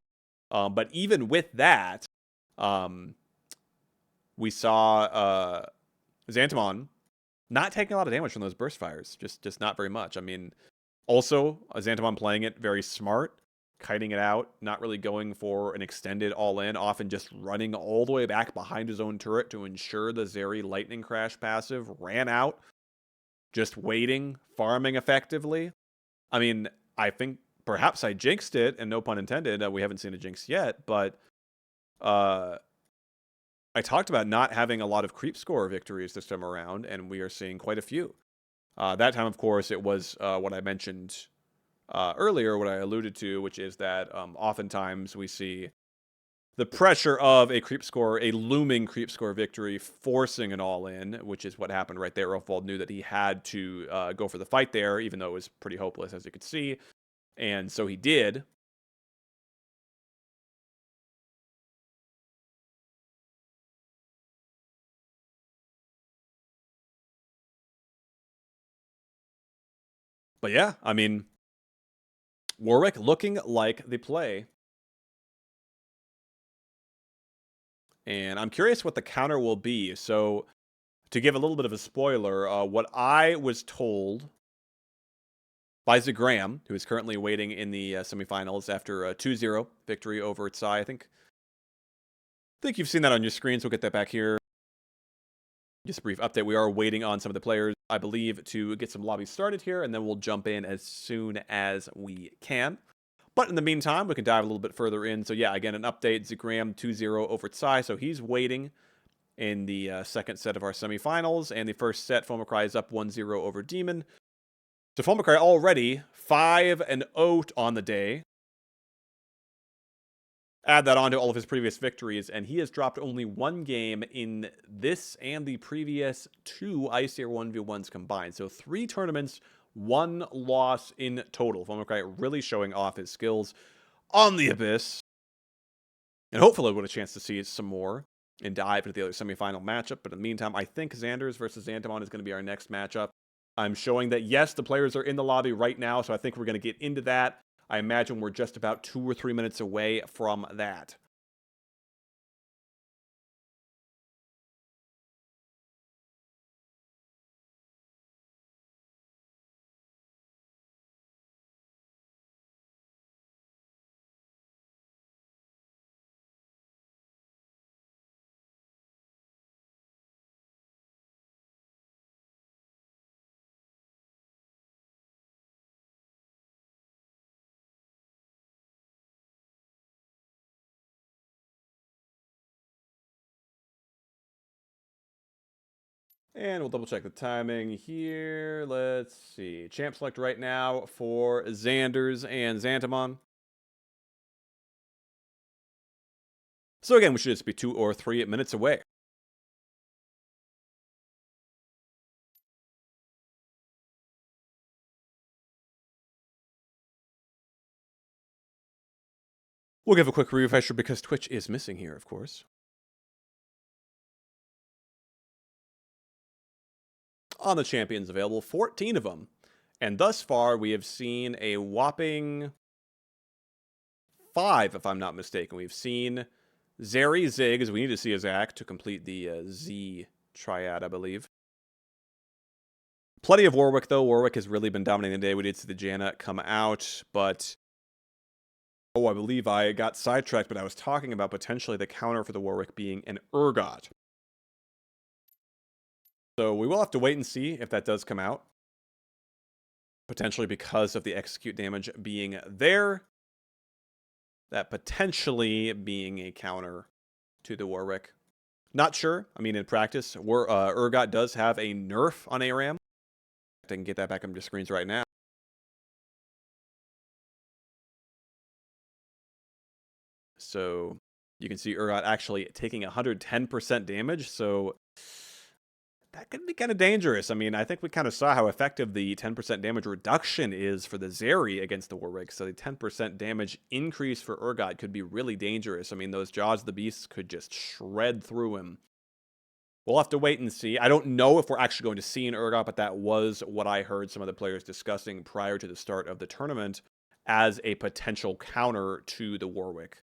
But even with that, we saw Xantamon not taking a lot of damage from those burst fires, just not very much. I mean, also Xantamon playing it very smart, kiting it out, not really going for an extended all-in, often just running all the way back behind his own turret to ensure the Zeri Lightning Crash passive ran out, just waiting, farming effectively. I mean, I think perhaps I jinxed it, and no pun intended, we haven't seen a jinx yet, but I talked about not having a lot of creep score victories this time around, and we are seeing quite a few. That time, of course, it was what I mentioned earlier, what I alluded to, which is that oftentimes we see the pressure of a creep score, a looming creep score victory, forcing an all-in, which is what happened right there. Ulfald knew that he had to go for the fight there, even though it was pretty hopeless, as you could see. And so he did. But yeah, I mean, Warwick looking like the play. And I'm curious what the counter will be. So to give a little bit of a spoiler, what I was told by Zagram, who is currently waiting in the semifinals after a 2-0 victory over Tsai. I think you've seen that on your screen, so we'll get that back here. Just a brief update. We are waiting on some of the players, I believe, to get some lobbies started here, and then we'll jump in as soon as we can. But in the meantime, we can dive a little bit further in. So yeah, again, an update. Zagram 2-0 over Tsai, so he's waiting in the second set of our semifinals, and the first set, Foamcry is up 1-0 over Demon. So Foamcry already 5-0 on the day. Add that on to all of his previous victories, and he has dropped only one game in this and the previous 2 Æsir 1v1s combined. So 3 tournaments, 1 loss in total. Foamcry really showing off his skills on the Abyss. And hopefully we'll get a chance to see some more and dive into the other semifinal matchup. But in the meantime, I think Xanders versus Xantamon is going to be our next matchup. I'm showing that, yes, the players are in the lobby right now, so I think we're going to get into that. I imagine we're just about 2 or 3 minutes away from that. And we'll double check the timing here. Let's see. Champ select right now for Xanders and Xantamon. So again, we should just be 2 or 3 minutes away. We'll give a quick refresher because Twitch is missing here, of course. On the champions available, 14 of them. And thus far, we have seen a whopping 5, if I'm not mistaken. We've seen Zeri, Ziggs. We need to see a Zac to complete the Z triad, I believe. Plenty of Warwick, though. Warwick has really been dominating the day. We did see the Janna come out, but... Oh, I believe I got sidetracked, but I was talking about potentially the counter for the Warwick being an Urgot. So we will have to wait and see if that does come out. Potentially because of the execute damage being there. That potentially being a counter to the Warwick. Not sure. I mean, in practice, Urgot does have a nerf on ARAM. I can get that back on your screens right now. So you can see Urgot actually taking 110% damage. So that could be kind of dangerous. I mean, I think we kind of saw how effective the 10% damage reduction is for the Zeri against the Warwick. So the 10% damage increase for Urgot could be really dangerous. I mean, those Jaws of the Beast could just shred through him. We'll have to wait and see. I don't know if we're actually going to see an Urgot, but that was what I heard some of the players discussing prior to the start of the tournament as a potential counter to the Warwick.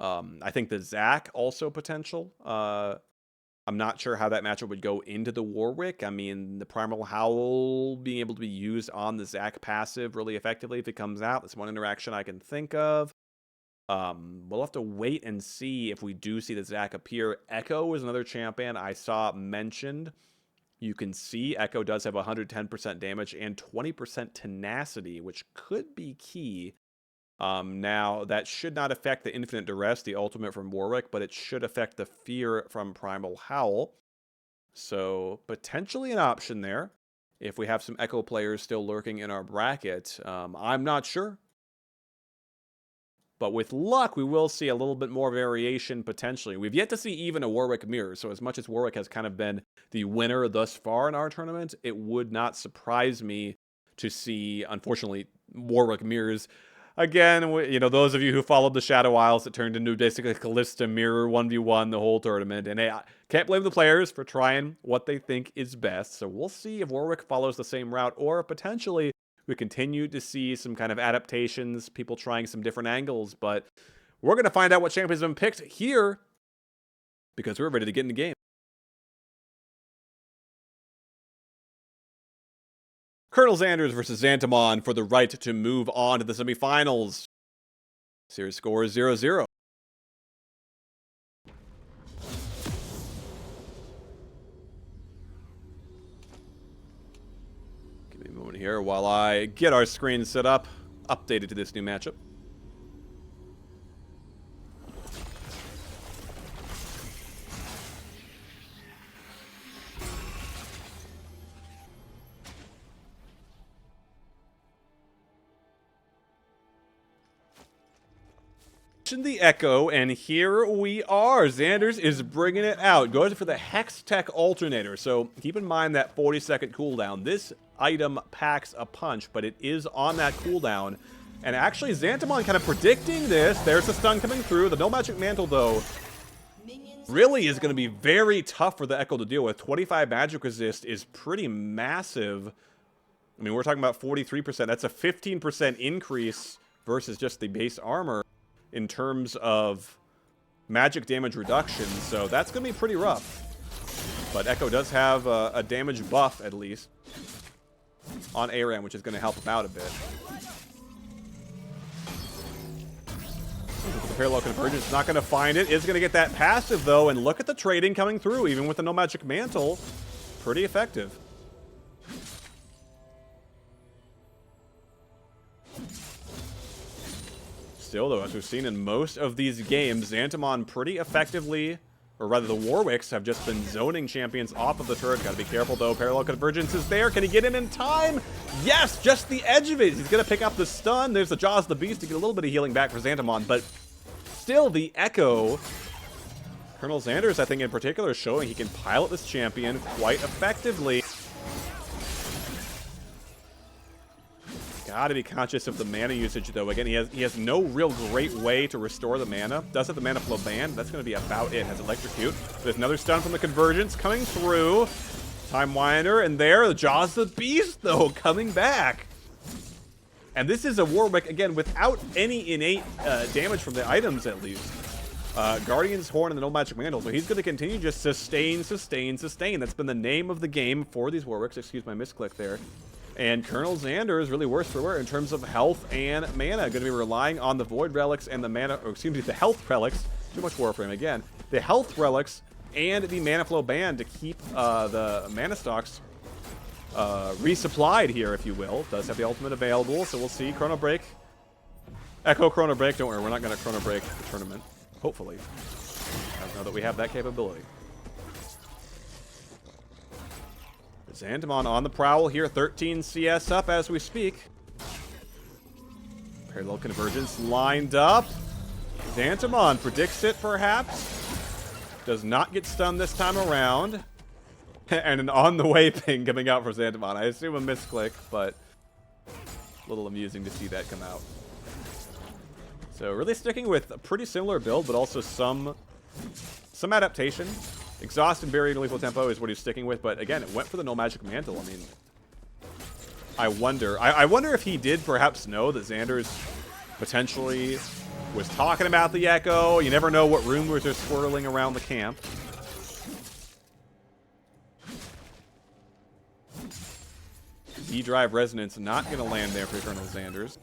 I think the Zac also potential. I'm not sure how that matchup would go into the Warwick. I mean, the Primal Howl being able to be used on the Zac passive really effectively if it comes out. That's one interaction I can think of. We'll have to wait and see if we do see the Zac appear. Echo is another champion I saw mentioned. You can see Echo does have 110% damage and 20% tenacity, which could be key. Now, that should not affect the Infinite Duress, the ultimate from Warwick, but it should affect the Fear from Primal Howl. So, potentially an option there, if we have some Echo players still lurking in our bracket. I'm not sure. But with luck, we will see a little bit more variation, potentially. We've yet to see even a Warwick mirror, so as much as Warwick has kind of been the winner thus far in our tournament, it would not surprise me to see, unfortunately, Warwick mirrors. Again, you know, those of you who followed the Shadow Isles, it turned into basically Callista mirror 1v1 the whole tournament. And hey, I can't blame the players for trying what they think is best. So we'll see if Warwick follows the same route, or potentially we continue to see some kind of adaptations, people trying some different angles. But we're going to find out what champions have been picked here because we're ready to get in the game. Colonel Xanders versus Xantamon for the right to move on to the semifinals. Series score is 0-0. Give me a moment here while I get our screen set up, updated to this new matchup. The Echo, and here we are. Xanders is bringing it out. Goes for the Hex Tech Alternator. So keep in mind that 40-second cooldown. This item packs a punch, but it is on that cooldown. And actually, Xantamon kind of predicting this. There's the stun coming through. The No Magic Mantle, though, really is going to be very tough for the Echo to deal with. 25 magic resist is pretty massive. I mean, we're talking about 43%. That's a 15% increase versus just the base armor in terms of magic damage reduction, so that's going to be pretty rough. But Echo does have a damage buff, at least, on ARAM, which is going to help him out a bit. The Parallel Convergence, not going to find it. Is going to get that passive, though, and look at the trading coming through, even with the No Magic Mantle. Pretty effective. Still, though, as we've seen in most of these games, Xantamon pretty effectively or rather the Warwicks, have just been zoning champions off of the turret. Gotta be careful though, parallel convergence is there. Can he get in time? Yes, just the edge of it. He's gonna pick up the stun. There's the Jaws of the Beast to get a little bit of healing back for Xantamon, but still the Echo. Colonel Xanders, I think in particular, is showing he can pilot this champion quite effectively. Gotta be conscious of the mana usage though. Again, he has no real great way to restore the mana. Does have the mana flow band. That's gonna be about it. Has electrocute. There's another stun from the convergence coming through. Time Winder, and there, the Jaws of the Beast though, coming back. And this is a Warwick, again, without any innate damage from the items at least. Guardian's Horn and the No Magic Mantle, so he's going to continue just sustain, sustain, sustain. That's been the name of the game for these Warwicks. Excuse my misclick there. And Colonel Xander is really worse for wear in terms of health and mana. Going to be relying on the Void Relics and the mana, or excuse me, the Health Relics. Too much Warframe again. The Health Relics and the Mana Flow Band to keep the mana stocks resupplied here, if you will. Does have the ultimate available, so we'll see. Chrono Break. Echo Chrono Break. Don't worry, we're not going to Chrono Break the tournament. Hopefully. I don't know that we have that capability. Xantamon on the prowl here. 13 CS up as we speak. Parallel convergence lined up. Xantamon predicts it perhaps. Does not get stunned this time around. And an on the way ping coming out for Xantamon. I assume a misclick, but a little amusing to see that come out. So really sticking with a pretty similar build, but also some adaptation. Exhaust and Buried Lethal Tempo is what he's sticking with, but again, it went for the No Magic Mantle. I mean, I wonder if he did perhaps know that Xanders potentially was talking about the Echo. You never know what rumors are swirling around the camp. E-Drive Resonance not going to land there for Colonel Xanders.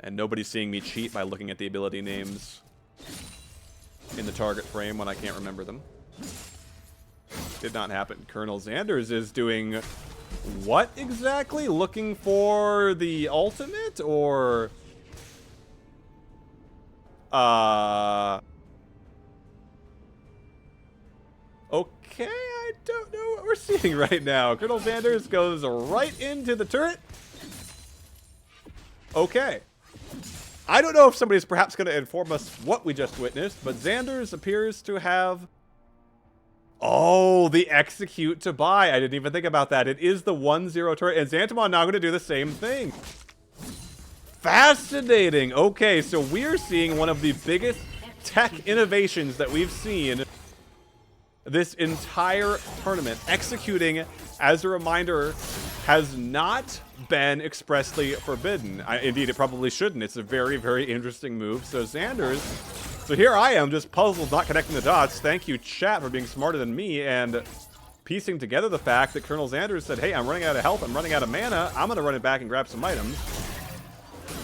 And nobody's seeing me cheat by looking at the ability names in the target frame when I can't remember them. Did not happen. Colonel Xanders is doing what exactly? Looking for the ultimate, or okay, I don't know what we're seeing right now. Colonel Xanders goes right into the turret. Okay. I don't know if somebody's perhaps going to inform us what we just witnessed, but Xanders appears to have... Oh, the execute to buy. I didn't even think about that. It is the 1-0 turret, and Xantamon now going to do the same thing. Fascinating. Okay, so we're seeing one of the biggest tech innovations that we've seen this entire tournament. Executing, as a reminder, has not been expressly forbidden. Indeed, it probably shouldn't. It's a very, very interesting move. So Xanders, so here I am just puzzled, not connecting the dots. Thank you, chat, for being smarter than me and piecing together the fact that Colonel Xanders said, hey, I'm running out of health, I'm running out of mana, I'm going to run it back and grab some items.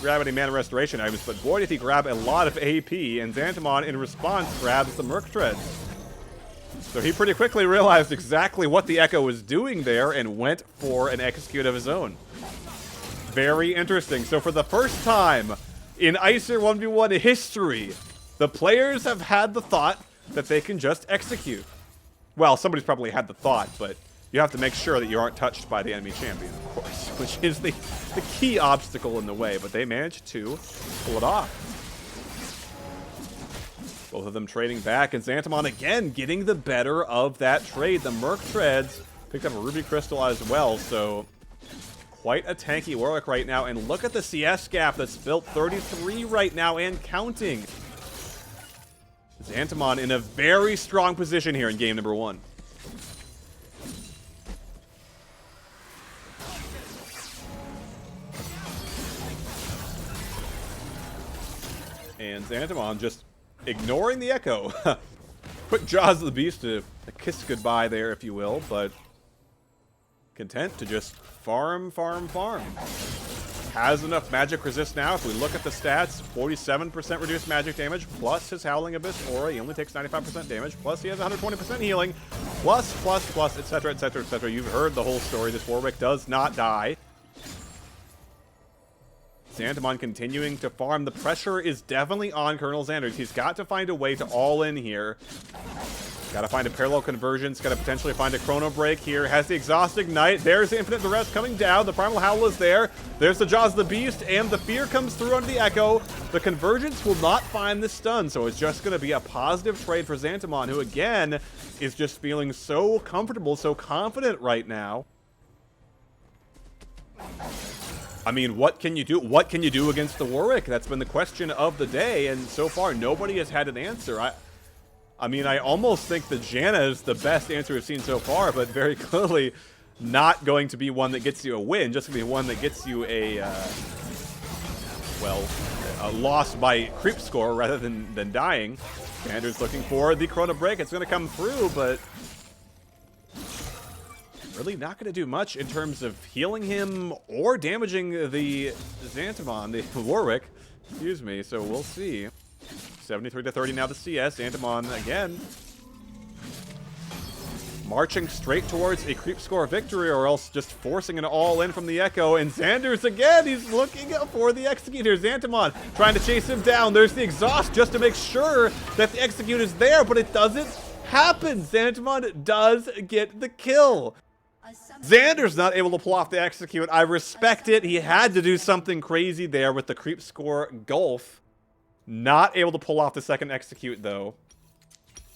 Grab any mana restoration items, but boy, did he grab a lot of AP, and Xantamon, in response, grabs the Merc Treads. So he pretty quickly realized exactly what the Echo was doing there and went for an execute of his own. Very interesting. So for the first time in Æsir 1v1 history, the players have had the thought that they can just execute. Well, somebody's probably had the thought, but you have to make sure that you aren't touched by the enemy champion, of course, which is the key obstacle in the way, but they managed to pull it off. Both of them trading back, and Xantamon again getting the better of that trade. The Merc Treads picked up a Ruby Crystal as well, so quite a tanky Warwick right now. And look at the CS gap that's built, 33 right now and counting. Xantamon in a very strong position here in game number 1. And Xantamon just ignoring the Echo. Quick Jaws of the Beast to kiss goodbye there, if you will, but content to just farm, farm, farm. Has enough magic resist now. If we look at the stats, 47% reduced magic damage, plus his Howling Abyss aura. He only takes 95% damage, plus he has 120% healing, plus, etc., etc., etc. You've heard the whole story. This Warwick does not die. Xantamon continuing to farm. The pressure is definitely on Colonel Xanders. He's got to find a way to all in here. Got to find a parallel convergence. Got to potentially find a chrono break here. Has the exhaust ignite. There's the infinite duress coming down. The primal howl is there. There's the jaws of the beast, and the fear comes through under the echo. The convergence will not find the stun, so it's just going to be a positive trade for Xantamon, who again is just feeling so comfortable, so confident right now. I mean, what can you do? What can you do against the Warwick? That's been the question of the day, and so far nobody has had an answer. I mean, I almost think the Janna is the best answer we've seen so far, but very clearly not going to be one that gets you a win, just going to be one that gets you a, well, a loss by creep score rather than dying. Xander's looking for the chrono break. It's going to come through, but really not going to do much in terms of healing him or damaging the Xantamon, the Warwick. Excuse me, so we'll see. 73-30 now the CS. Xantamon again marching straight towards a creep score victory, or else just forcing an all-in from the Echo. And Xanders again, he's looking for the Executor. Xantamon trying to chase him down. There's the exhaust just to make sure that the Execute is there, but it doesn't happen. Xantamon does get the kill. Xander's not able to pull off the Execute. I respect it. He had to do something crazy there with the creep score gulf. Not able to pull off the second Execute, though.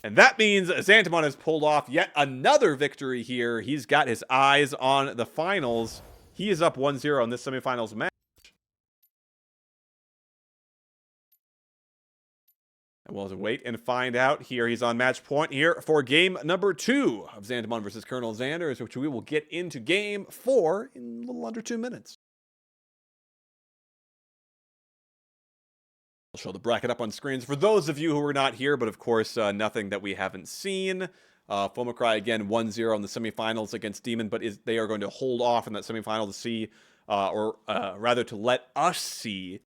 And that means Xantamon has pulled off yet another victory here. He's got his eyes on the finals. He is up 1-0 in this semifinals match. And we'll wait and find out here. He's on match point here for game number 2 of Xantamon versus Colonel Xanders, which we will get into game 4 in a little under 2 minutes. I'll show the bracket up on screens for those of you who are not here, but of course, nothing that we haven't seen. Fomacry again 1-0 in the semifinals against Demon, but they are going to hold off in that semifinal to see, or rather to let us see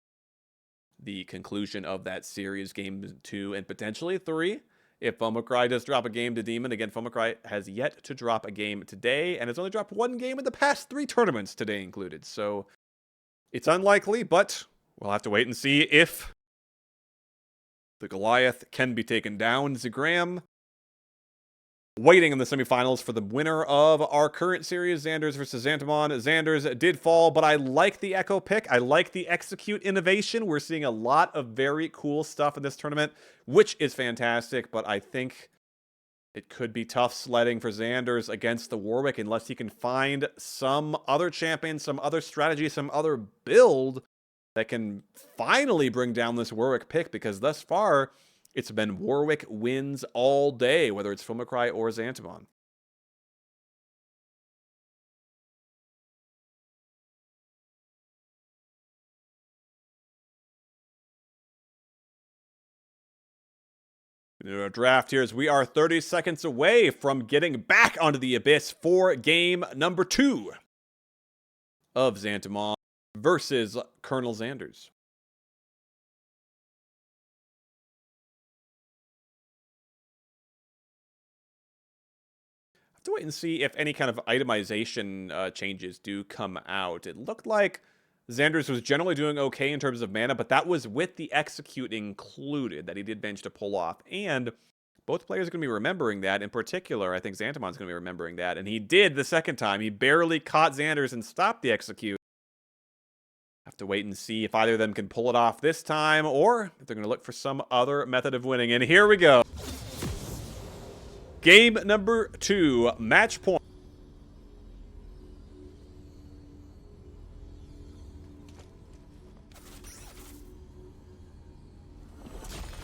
the conclusion of that series, game 2 and potentially 3. If Fomacry does drop a game to Demon, again, Fomacry has yet to drop a game today, and has only dropped 1 game in the past 3 tournaments, today included. So it's unlikely, but we'll have to wait and see if the Goliath can be taken down. Zagram waiting in the semifinals for the winner of our current series, Xanders versus Xantamon. Xanders did fall, but I like the Echo pick. I like the Execute innovation. We're seeing a lot of very cool stuff in this tournament, which is fantastic, but I think it could be tough sledding for Xanders against the Warwick unless he can find some other champion, some other strategy, some other build that can finally bring down this Warwick pick, because thus far, it's been Warwick wins all day, whether it's Fomacry or Xantamon. In our draft here, as we are 30 seconds away from getting back onto the Abyss for game number 2 of Xantamon versus Colonel Xanders. I have to wait and see if any kind of itemization changes do come out. It looked like Xanders was generally doing okay in terms of mana, but that was with the Execute included that he did manage to pull off. And both players are going to be remembering that. In particular, I think Xantamon's going to be remembering that. And he did the second time. He barely caught Xanders and stopped the Execute. Have to wait and see if either of them can pull it off this time, or if they're going to look for some other method of winning. And here we go. Game number 2, match point.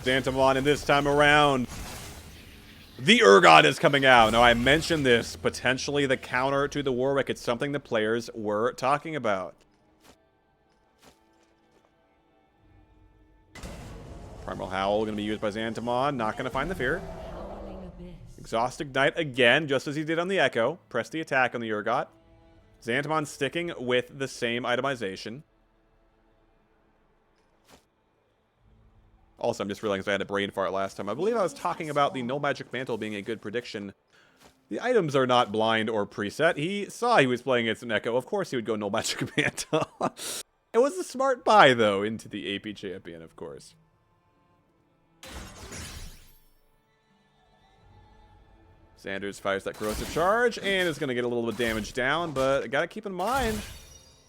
Xantamon, and this time around, the Urgot is coming out. Now, I mentioned this, potentially the counter to the Warwick. It's something the players were talking about. Primal Howl going to be used by Xantamon. Not going to find the fear. Exhaust Ignite again, just as he did on the Echo. Press the attack on the Urgot. Xantamon sticking with the same itemization. Also, I'm just realizing I had a brain fart last time. I believe I was talking about the No Magic Mantle being a good prediction. The items are not blind or preset. He saw he was playing against an Echo. Of course he would go No Magic Mantle. It was a smart buy, though, into the AP champion, of course. Sanders fires that corrosive charge and is going to get a little bit of damage down, but I got to keep in mind,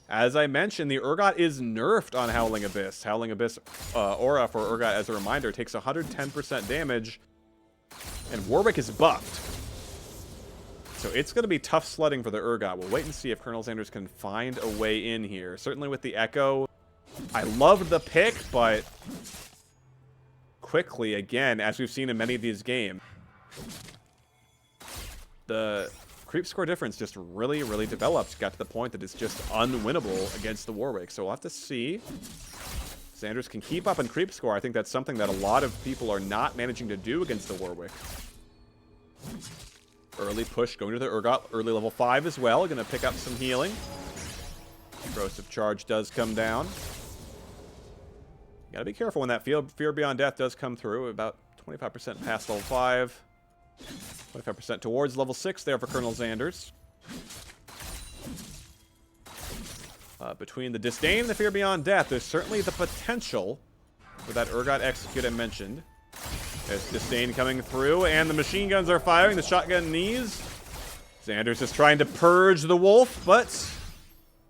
as I mentioned, the Urgot is nerfed on Howling Abyss. Howling Abyss aura for Urgot, as a reminder, takes 110% damage, and Warwick is buffed. So it's going to be tough sledding for the Urgot. We'll wait and see if Colonel Sanders can find a way in here. Certainly with the Echo, I loved the pick, but quickly, again, as we've seen in many of these games, the creep score difference just really, really developed. Got to the point that it's just unwinnable against the Warwick. So we'll have to see. Sanders can keep up in creep score. I think that's something that a lot of people are not managing to do against the Warwick. Early push going to the Urgot. Early level 5 as well. Going to pick up some healing. Corrosive charge does come down. You got to be careful when that Fear Beyond Death does come through. About 25% past level 5. 25% towards level 6 there for Colonel Sanders. Between the Disdain and the Fear Beyond Death, there's certainly the potential for that Urgot execute I mentioned. There's Disdain coming through, and the machine guns are firing. The shotgun knees. Sanders is trying to purge the wolf, but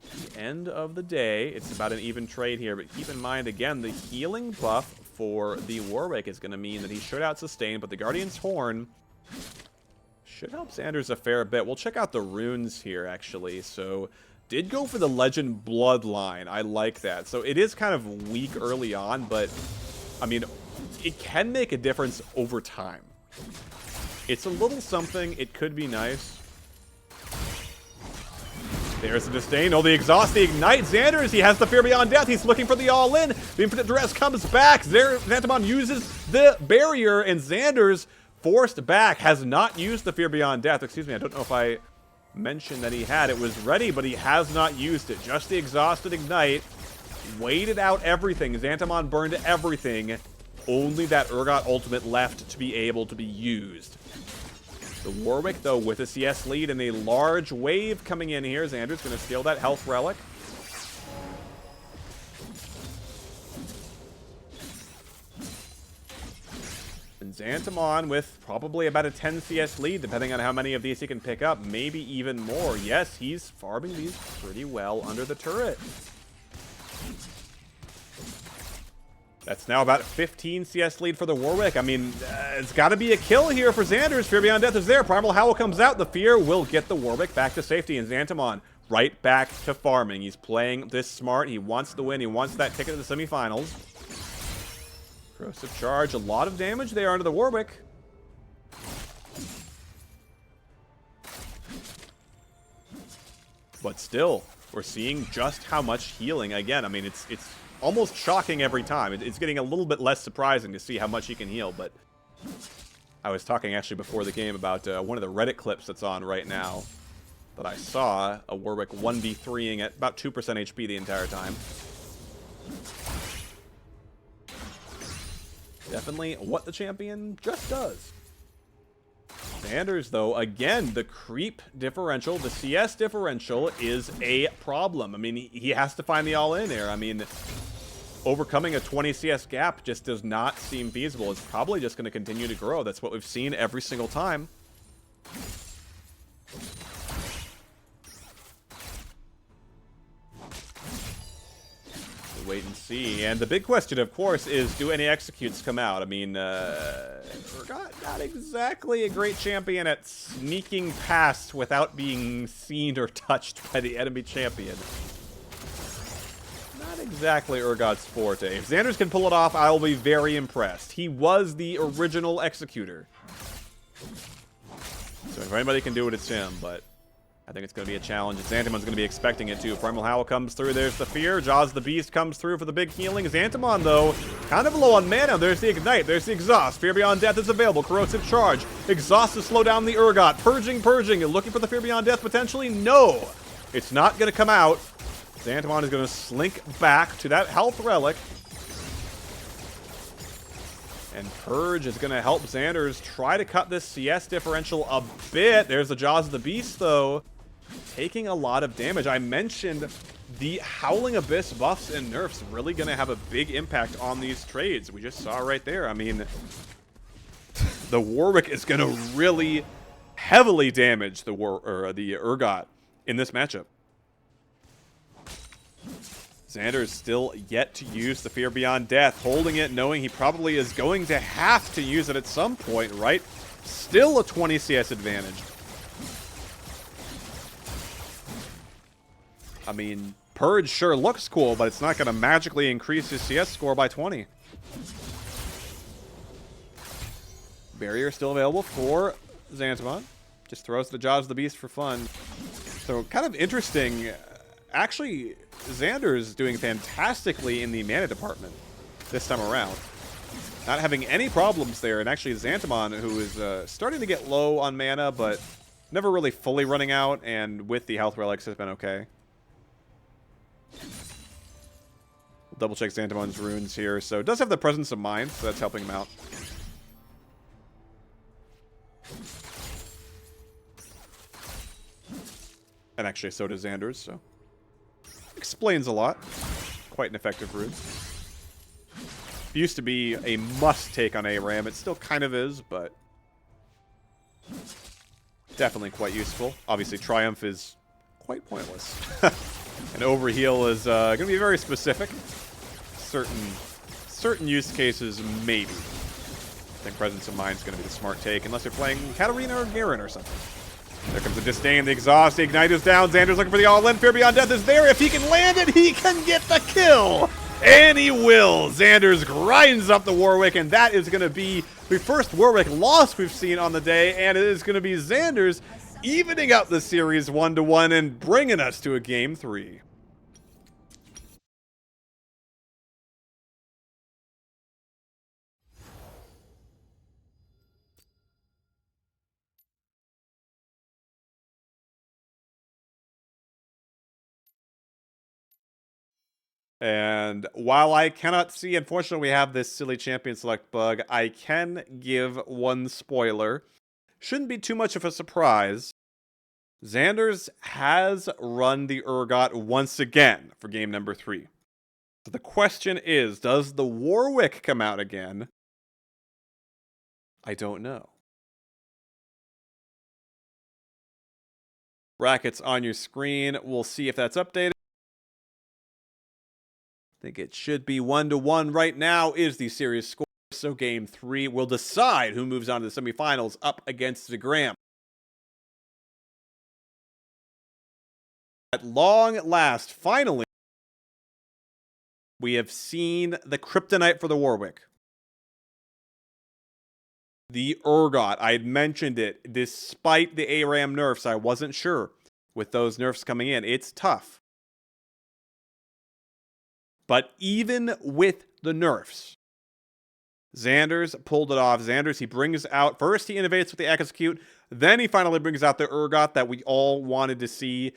at the end of the day, it's about an even trade here. But keep in mind, again, the healing buff for the Warwick is going to mean that he should out-sustain, but the Guardian's Horn should help Sanders a fair bit. We'll check out the runes here, actually. So, did go for the Legend Bloodline. I like that. So, it is kind of weak early on, but, I mean, it can make a difference over time. It's a little something. It could be nice. There's the Disdain. Oh, the Exhaust, the Ignite. Sanders, he has the Fear Beyond Death. He's looking for the All-In. The Infinite Duress comes back. Xantamon uses the barrier, and Sanders, forced back, has not used the Fear Beyond Death. Excuse me, I don't know if I mentioned that he had. It was ready, but he has not used it. Just the Exhausted Ignite. Waited out everything. Xantamon burned everything. Only that Urgot ultimate left to be able to be used. The Warwick, though, with a CS lead and a large wave coming in here. Xander's going to steal that health relic. And Xantamon with probably about a 10 CS lead, depending on how many of these he can pick up. Maybe even more. Yes, he's farming these pretty well under the turret. That's now about 15 CS lead for the Warwick. I mean, it's got to be a kill here for Xanders. Fear Beyond Death is there. Primal Howl comes out. The Fear will get the Warwick back to safety. And Xantamon right back to farming. He's playing this smart. He wants the win. He wants that ticket to the semifinals. Corrosive charge. A lot of damage there onto the Warwick. But still, we're seeing just how much healing. Again, I mean, it's almost shocking every time. It's getting a little bit less surprising to see how much he can heal, but I was talking actually before the game about one of the Reddit clips that's on right now that I saw, a Warwick 1v3ing at about 2% HP the entire time. Definitely what the champion just does. Sanders, though, again, the creep differential, the CS differential is a problem. I mean, he has to find the all-in there. I mean, overcoming a 20 CS gap just does not seem feasible. It's probably just going to continue to grow. That's what we've seen every single time. Wait and see. And the big question, of course, is do any executes come out? I mean, not exactly a great champion at sneaking past without being seen or touched by the enemy champion. Not exactly Urgot's forte. If Xanders can pull it off, I'll be very impressed. He was the original executor. So if anybody can do it, it's him, but I think it's going to be a challenge. Xantamon's going to be expecting it too. Primal Howl comes through. There's the Fear. Jaws the Beast comes through for the big healing. Xantamon, though, kind of low on mana. There's the Ignite. There's the Exhaust. Fear Beyond Death is available. Corrosive Charge. Exhaust to slow down the Urgot. Purging. Looking for the Fear Beyond Death potentially? No. It's not going to come out. Xantamon is going to slink back to that health relic. And Purge is going to help Xanders try to cut this CS differential a bit. There's the Jaws of the Beast, though, taking a lot of damage. I mentioned the Howling Abyss buffs and nerfs really going to have a big impact on these trades. We just saw right there. I mean, the Warwick is going to really heavily damage the Urgot in this matchup. Xander's still yet to use the Fear Beyond Death, holding it, knowing he probably is going to have to use it at some point, right? Still a 20 CS advantage. I mean, Purge sure looks cool, but it's not going to magically increase his CS score by 20. Barrier still available for Xantamon. Just throws the Jaws of the Beast for fun. So kind of interesting. Actually, Xander's doing fantastically in the mana department this time around. Not having any problems there. And actually, Xantamon, who is starting to get low on mana, but never really fully running out, and with the health relics has been okay. Double check Xantamon's runes here. So it does have the presence of mind, so that's helping him out. And actually, so does Xander's, so explains a lot. Quite an effective rune. Used to be a must take on ARAM. It still kind of is, but definitely quite useful. Obviously, Triumph is quite pointless. And Overheal is going to be very specific. Certain use cases, maybe. I think Presence of Mind is going to be the smart take, unless you're playing Katarina or Garen or something. There comes the Disdain, the Exhaust, the Ignite is down. Xander's looking for the all-in. Fear Beyond Death is there. If he can land it, he can get the kill. And he will. Xander's grinds up the Warwick, and that is going to be the first Warwick loss we've seen on the day, and it is going to be Xander's evening up the series 1-1 and bringing us to a Game 3. And while I cannot see, unfortunately, we have this silly champion select bug, I can give one spoiler. Shouldn't be too much of a surprise. Xander's has run the Urgot once again for game number 3. So the question is, does the Warwick come out again? I don't know. Brackets on your screen. We'll see if that's updated. I think it should be 1-1 right now is the series score. So game 3 will decide who moves on to the semifinals up against the Graham. At long last, finally, we have seen the Kryptonite for the Warwick. The Urgot, I had mentioned it, despite the ARAM nerfs, I wasn't sure with those nerfs coming in. It's tough. But even with the nerfs, Xander's pulled it off. Xander's, he brings out, first he innovates with the Execute, then he finally brings out the Urgot that we all wanted to see.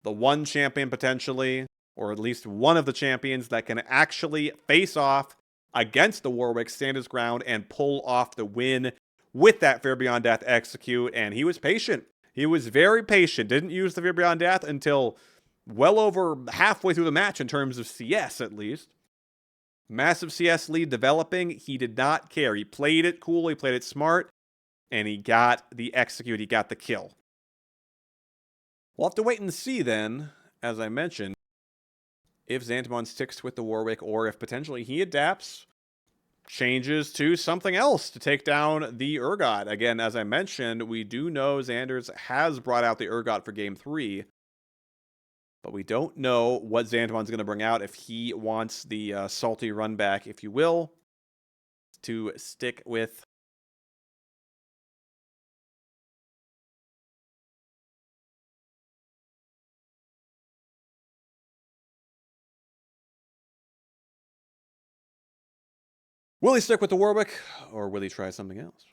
The one champion potentially, or at least one of the champions that can actually face off against the Warwick, stand his ground, and pull off the win with that Fear Beyond Death Execute. And he was patient. He was very patient. Didn't use the Fear Beyond Death until well over halfway through the match in terms of CS, at least. Massive CS lead developing. He did not care. He played it cool. He played it smart. And he got the Execute. He got the kill. We'll have to wait and see then, as I mentioned, if Xantamon sticks with the Warwick or if potentially he adapts, changes to something else to take down the Urgot. Again, as I mentioned, we do know Xander's has brought out the Urgot for Game 3. But we don't know what Xantamon's going to bring out if he wants the salty run back, if you will, to stick with will he stick with the Warwick, or will he try something else?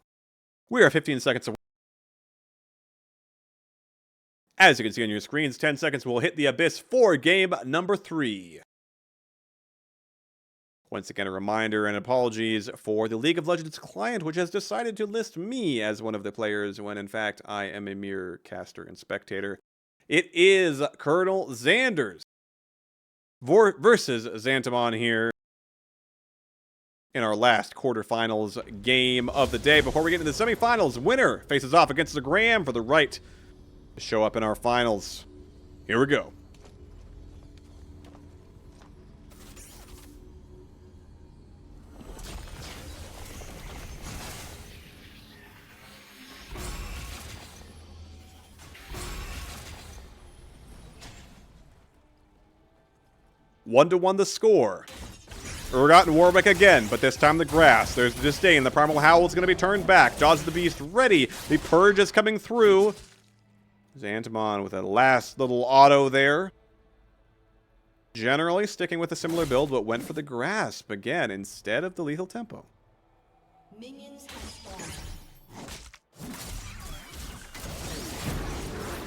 We are 15 seconds away. As you can see on your screens, 10 seconds will hit the Abyss for game number 3. Once again, a reminder and apologies for the League of Legends client, which has decided to list me as one of the players when, in fact, I am a mere caster and spectator. It is Colonel Xanders versus Xantamon here in our last quarterfinals game of the day. Before we get into the semifinals, winner faces off against the Graham for the right to show up in our finals. Here we go. One to one the score. Urgot and Warwick again, but this time the grass. There's the disdain. The Primal Howl is going to be turned back. Jaws of the Beast ready. The Purge is coming through. Xantamon with a last little auto there. Generally sticking with a similar build, but went for the grasp again instead of the lethal tempo. Minions have spawned.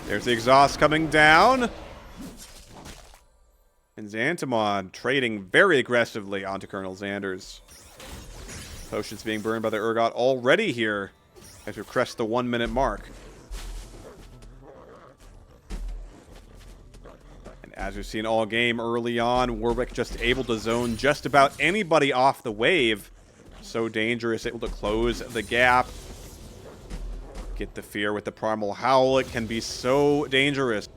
There's the exhaust coming down. And Xantamon trading very aggressively onto Colonel Xanders. Potions being burned by the Urgot already here as we crest the 1 minute mark. And as we've seen all game early on, Warwick just able to zone just about anybody off the wave. So dangerous, able to close the gap. Get the fear with the Primal Howl. It can be so dangerous.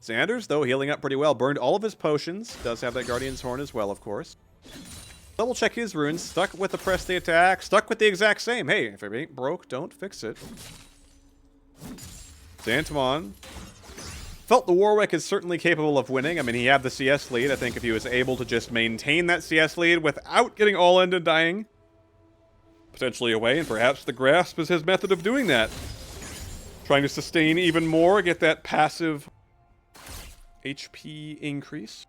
Xanders, though, healing up pretty well. Burned all of his potions. Does have that Guardian's Horn as well, of course. Double check his runes. Stuck with the press the attack. Stuck with the exact same. Hey, if it ain't broke, don't fix it. Xantamon felt the Warwick is certainly capable of winning. I mean, he had the CS lead. I think if he was able to just maintain that CS lead without getting all in and dying, potentially away, and perhaps the grasp is his method of doing that. Trying to sustain even more, get that passive HP increase.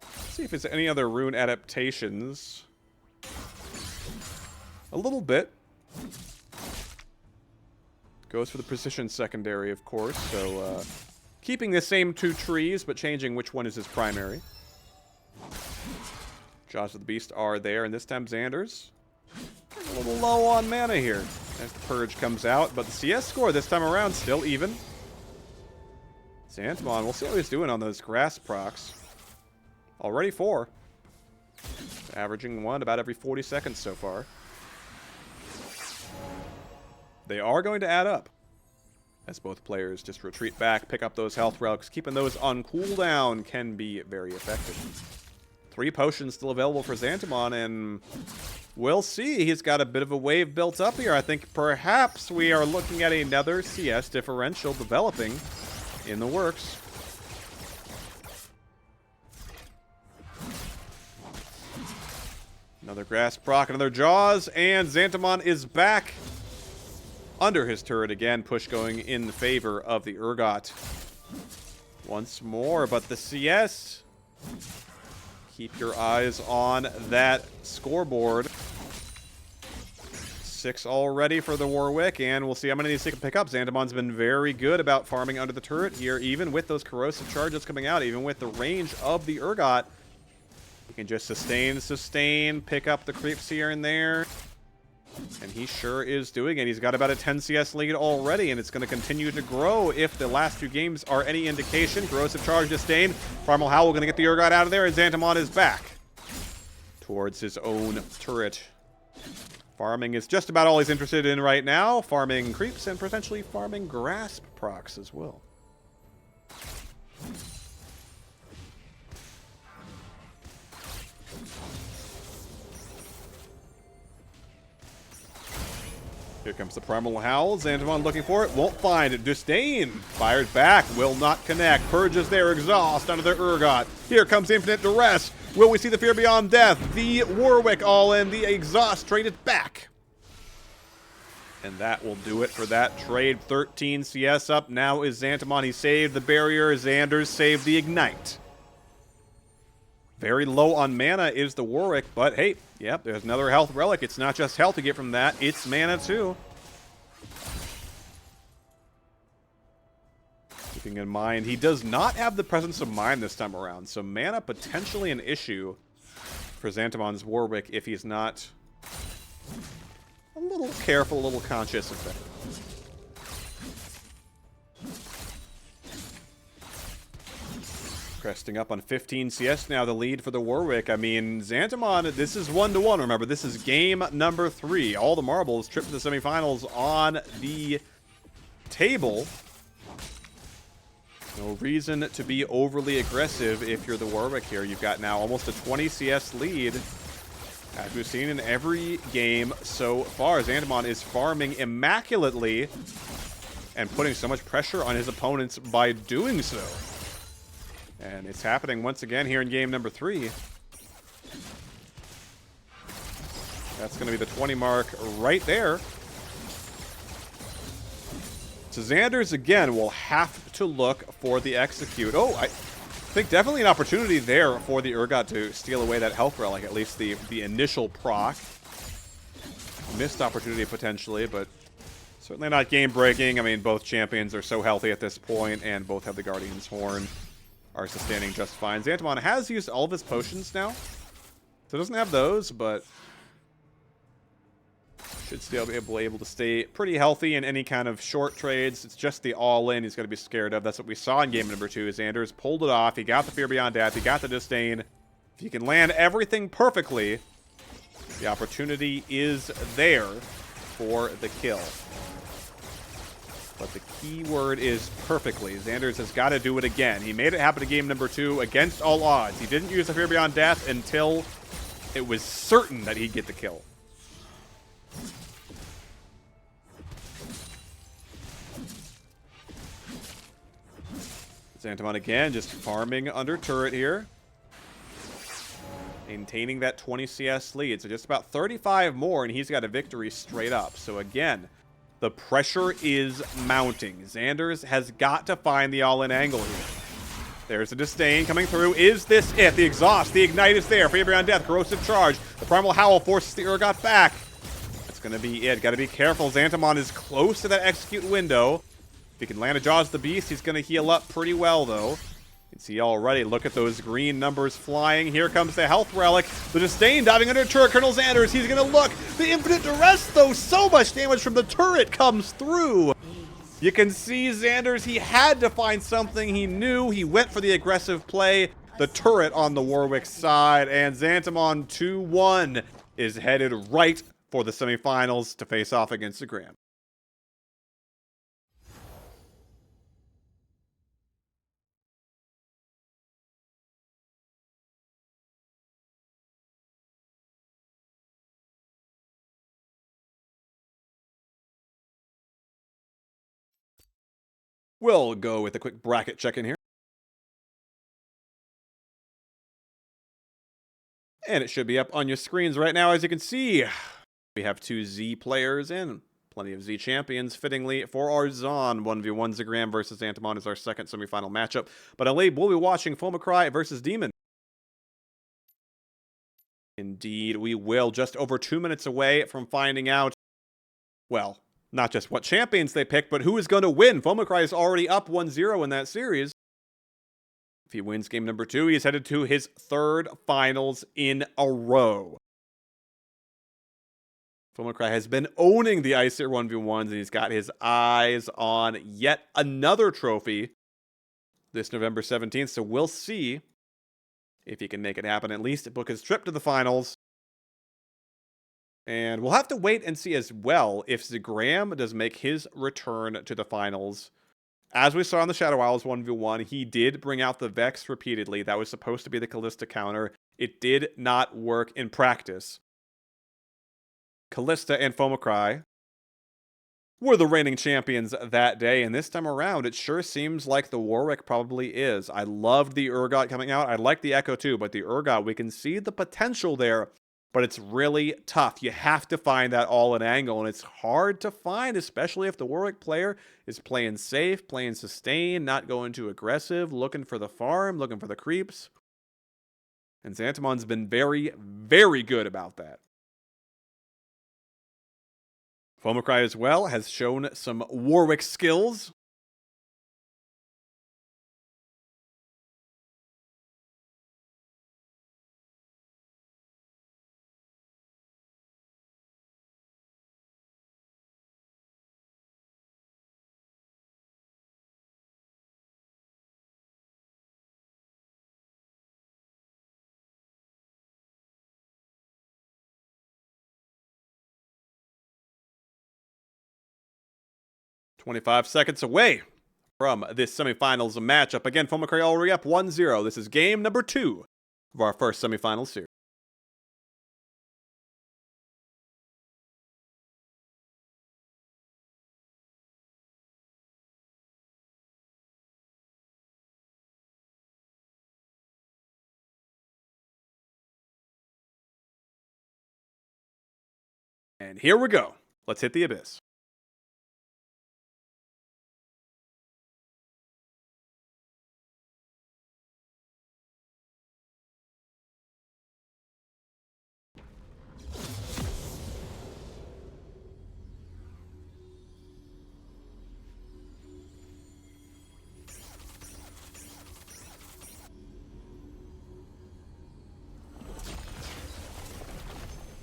Let's see if there's any other rune adaptations. A little bit. Goes for the precision secondary, of course, so keeping the same 2 trees, but changing which one is his primary. Jaws of the Beast are there, and this time Xanders a little low on mana here as the Purge comes out, but the CS score this time around still even. Xantamon, we'll see how he's doing on those grass procs. Already 4. Averaging 1 about every 40 seconds so far. They are going to add up as both players just retreat back, pick up those health relics. Keeping those on cooldown can be very effective. 3 potions still available for Xantamon, and we'll see. He's got a bit of a wave built up here. I think perhaps we are looking at another CS differential developing in the works. Another grass proc, another Jaws, and Xantamon is back under his turret again. Push going in favor of the Urgot once more, but the CS, keep your eyes on that scoreboard. 6 already for the Warwick, and we'll see how many of these he can pick up. Xantamon's been very good about farming under the turret here, even with those corrosive charges coming out, even with the range of the Urgot. He can just sustain, pick up the creeps here and there. And he sure is doing it. He's got about a 10 CS lead already, and it's going to continue to grow if the last 2 games are any indication. Corrosive charge, disdain. Primal Howl going to get the Urgot out of there, and Xantamon is back towards his own turret. Farming is just about all he's interested in right now. Farming creeps and potentially farming grasp procs as well. Here comes the Primal Howl. Xantamon looking for it. Won't find it. Disdain fired back. Will not connect. Purges their exhaust onto their Urgot. Here comes Infinite Duress. Will we see the Fear Beyond Death? The Warwick all in. The exhaust traded back. And that will do it for that trade. 13 CS up. Now is Xantamon. He saved the barrier. Xanders saved the Ignite. Very low on mana is the Warwick, but hey, yep, there's another health relic. It's not just health to get from that, it's mana too. Keeping in mind, he does not have the presence of mind this time around, so mana potentially an issue for Xantamon's Warwick if he's not a little careful, a little conscious of that. Cresting up on 15 CS now, the lead for the Warwick. I mean, Xantamon, this is 1-1. Remember, this is game number 3. All the marbles trip to the semifinals on the table. No reason to be overly aggressive if you're the Warwick here. You've got now almost a 20 CS lead. As we've seen in every game so far, Xantamon is farming immaculately and putting so much pressure on his opponents by doing so. And it's happening once again here in game number 3. That's going to be the 20 mark right there. So Xanders, again, will have to look for the execute. Oh, I think definitely an opportunity there for the Urgot to steal away that health relic, at least the initial proc. Missed opportunity potentially, but certainly not game-breaking. I mean, both champions are so healthy at this point, and both have the Guardian's Horn. Are sustaining just fine. Xantamon has used all of his potions now, so doesn't have those, but should still be able to stay pretty healthy in any kind of short trades. It's just the all-in he's going to be scared of. That's what we saw in game number 2. Xanders pulled it off. He got the Fear Beyond Death. He got the Disdain. If he can land everything perfectly, the opportunity is there for the kill. But the key word is perfectly. Xanders has got to do it again. He made it happen in game number 2 against all odds. He didn't use the Fear Beyond Death until it was certain that he'd get the kill. Xantamon again, just farming under turret here. Maintaining that 20 CS lead. So just about 35 more, and he's got a victory straight up. So again, the pressure is mounting. Xanders has got to find the all-in angle here. There's a Disdain coming through. Is this it? The exhaust, the ignite is there. Fear Beyond Death, corrosive charge. The primal howl forces the Urgot back. That's going to be it. Got to be careful. Xantamon is close to that execute window. If he can land a Jaws the Beast, he's going to heal up pretty well, though. You can see already, look at those green numbers flying. Here comes the health relic. The Disdain diving under turret. Colonel Xanders, he's going to look. The infinite duress, though, so much damage from the turret comes through. You can see Xanders, he had to find something. He knew. He went for the aggressive play. The turret on the Warwick side. And Xantamon 2-1 is headed right for the semifinals to face off against the Graham. We'll go with a quick bracket check-in here. And it should be up on your screens right now, as you can see. We have 2 Z players and plenty of Z champions, fittingly, for our Zaun 1v1 Zagram versus Xantamon is our second semifinal matchup. But we'll be watching Fomacry versus Demon. Indeed, we will. Just over 2 minutes away from finding out, well, not just what champions they pick, but who is going to win. Fomacry is already up 1-0 in that series. If he wins game number 2, he's headed to his 3rd finals in a row. Fomacry has been owning the Æsir 1v1s, and he's got his eyes on yet another trophy this November 17th, so we'll see if he can make it happen, at least book his trip to the finals. And we'll have to wait and see as well if Zagram does make his return to the finals. As we saw in the Shadow Isles 1v1, he did bring out the Vex repeatedly. That was supposed to be the Callista counter. It did not work in practice. Callista and Fomacry were the reigning champions that day, and this time around, it sure seems like the Warwick probably is. I loved the Urgot coming out. I like the Echo too, but the Urgot, we can see the potential there. But it's really tough. You have to find that all-in angle, and it's hard to find, especially if the Warwick player is playing safe, playing sustain, not going too aggressive, looking for the farm, looking for the creeps. And Xantamon's been very, very good about that. Fomacry as well has shown some Warwick skills. 25 seconds away from this semifinals matchup. Again, Fomacray already up 1-0. This is game number 2 of our first semifinal series. And here we go. Let's hit the abyss.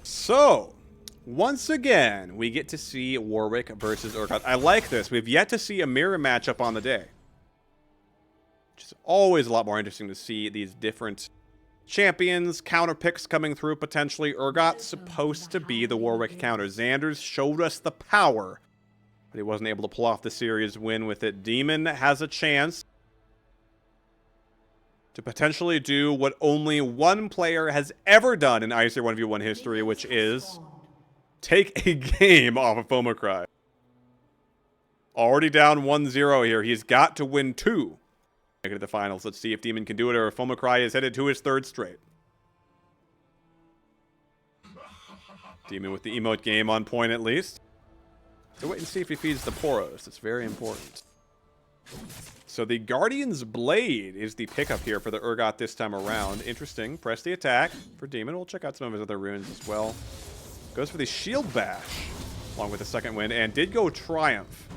So, once again, we get to see Warwick versus Urgot. I like this. We've yet to see a mirror matchup on the day. Which is always a lot more interesting to see these different champions, counter picks coming through potentially. Urgot's supposed to be the Warwick counter. Xander's showed us the power, but he wasn't able to pull off the series win with it. Demon has a chance to potentially do what only one player has ever done in Æsir 1v1 history, which is take a game off of Fomacray. Already down 1-0 here. He's got to win 2 to get to the finals. Let's see if Demon can do it, or if Fomacray is headed to his 3rd straight. Demon with the emote game on point at least. So wait and see if he feeds the Poros. It's very important. So the Guardian's Blade is the pickup here for the Urgot this time around. Interesting. Press the attack for Demon. We'll check out some of his other runes as well. Goes for the Shield Bash along with the second win, and did go Triumph.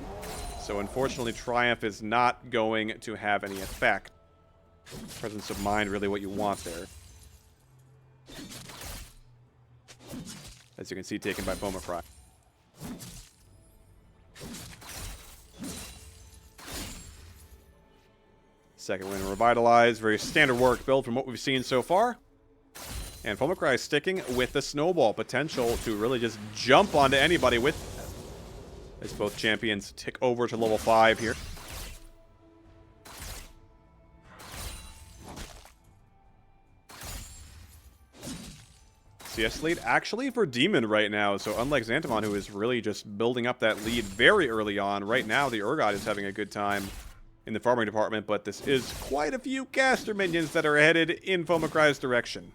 So unfortunately, Triumph is not going to have any effect. Presence of mind, really what you want there. As you can see, taken by Fomacray. Second win, Revitalize. Very standard work build from what we've seen so far. And Fomacray is sticking with the snowball potential to really just jump onto anybody with that. As both champions tick over to level 5 here. CS lead actually for Demon right now. So unlike Xantamon, who is really just building up that lead very early on, right now the Urgot is having a good time in the farming department, but this is quite a few caster minions that are headed in Fomacray's direction.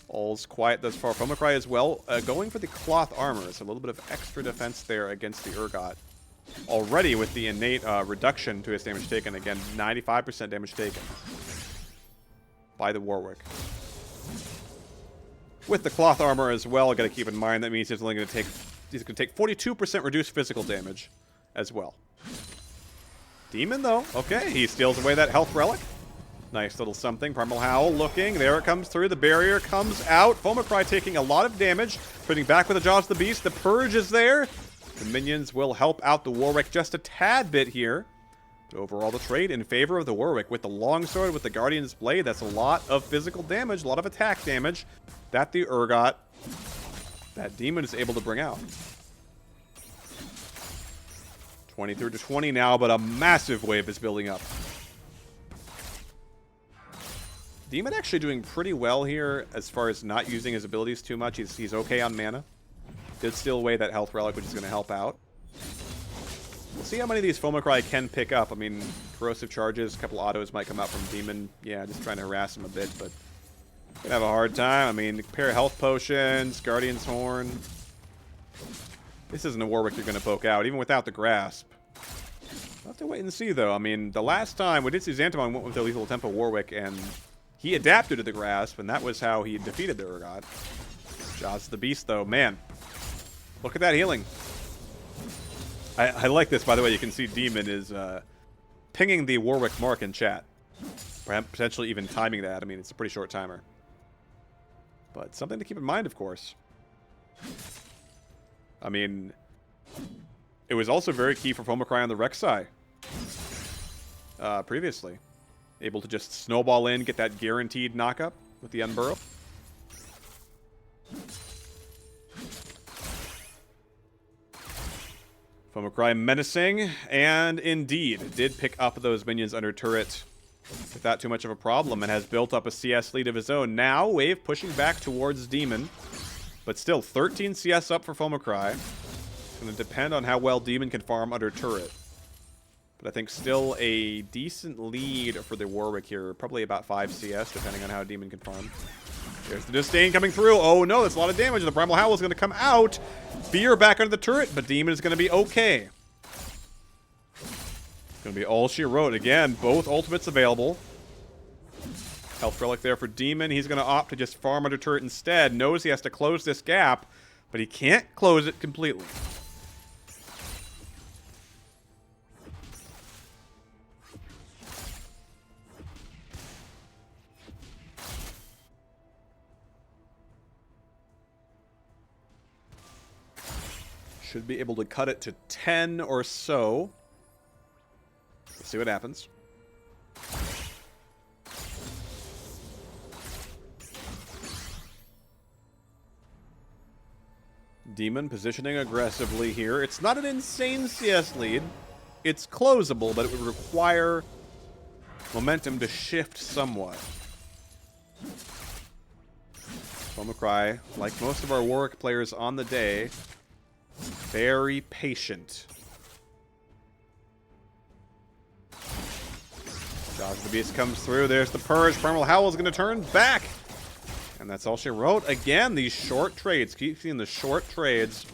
All's quiet thus far. Fomacray as well, going for the cloth armor. It's a little bit of extra defense there against the Urgot. Already with the innate reduction to his damage taken. Again, 95% damage taken by the Warwick. With the cloth armor as well, got to keep in mind that means he's only going to take 42% reduced physical damage as well. Demon though, okay, he steals away that health relic. Nice little something. Primal Howl looking. There it comes through. The barrier comes out. Fomacray taking a lot of damage. Putting back with the Jaws of the Beast. The Purge is there. The minions will help out the Warwick just a tad bit here. But overall, the trade in favor of the Warwick with the longsword, with the Guardian's Blade. That's a lot of physical damage, a lot of attack damage that the Urgot, that Demon is able to bring out. 23 to 20 now, but a massive wave is building up. Demon actually doing pretty well here as far as not using his abilities too much. He's okay on mana. Did steal away that health relic, which is going to help out. We'll see how many of these Fomacray can pick up. I mean, corrosive charges, a couple autos might come out from Demon. Yeah, just trying to harass him a bit, but gonna have a hard time. I mean, pair of health potions, Guardian's Horn. This isn't a Warwick you're going to poke out, even without the grasp. We'll have to wait and see, though. I mean, the last time we did see Xantamon went with the Lethal Tempo Warwick, and he adapted to the grasp, and that was how he defeated the Urgot. Jaws of the Beast, though. Man, look at that healing. I like this, by the way. You can see Demon is pinging the Warwick mark in chat. Perhaps potentially even timing that. I mean, it's a pretty short timer. But something to keep in mind, of course. I mean, it was also very key for Fomacray on the Rek'Sai previously. Able to just snowball in, get that guaranteed knockup with the Unburrow. Foamcry menacing, and indeed did pick up those minions under turret without too much of a problem, and has built up a CS lead of his own. Now, Wave pushing back towards Demon, but still 13 CS up for Foamcry. It's going to depend on how well Demon can farm under turret. But I think still a decent lead for the Warwick here, probably about 5 CS, depending on how Demon can farm. There's the Disdain coming through. Oh no, that's a lot of damage. The Primal Howl is going to come out. Fear back under the turret, but Demon is going to be okay. It's going to be all she wrote. Again, both ultimates available. Health Relic there for Demon. He's going to opt to just farm under turret instead. Knows he has to close this gap, but he can't close it completely. Should be able to cut it to 10 or so. Let's see what happens. Demon positioning aggressively here. It's not an insane CS lead. It's closable, but it would require momentum to shift somewhat. Foamcry, like most of our Warwick players on the day, very patient. Dodge the Beast comes through. There's the Purge. Primal Howl is going to turn back. And that's all she wrote. Again, these short trades. Keep seeing the short trades.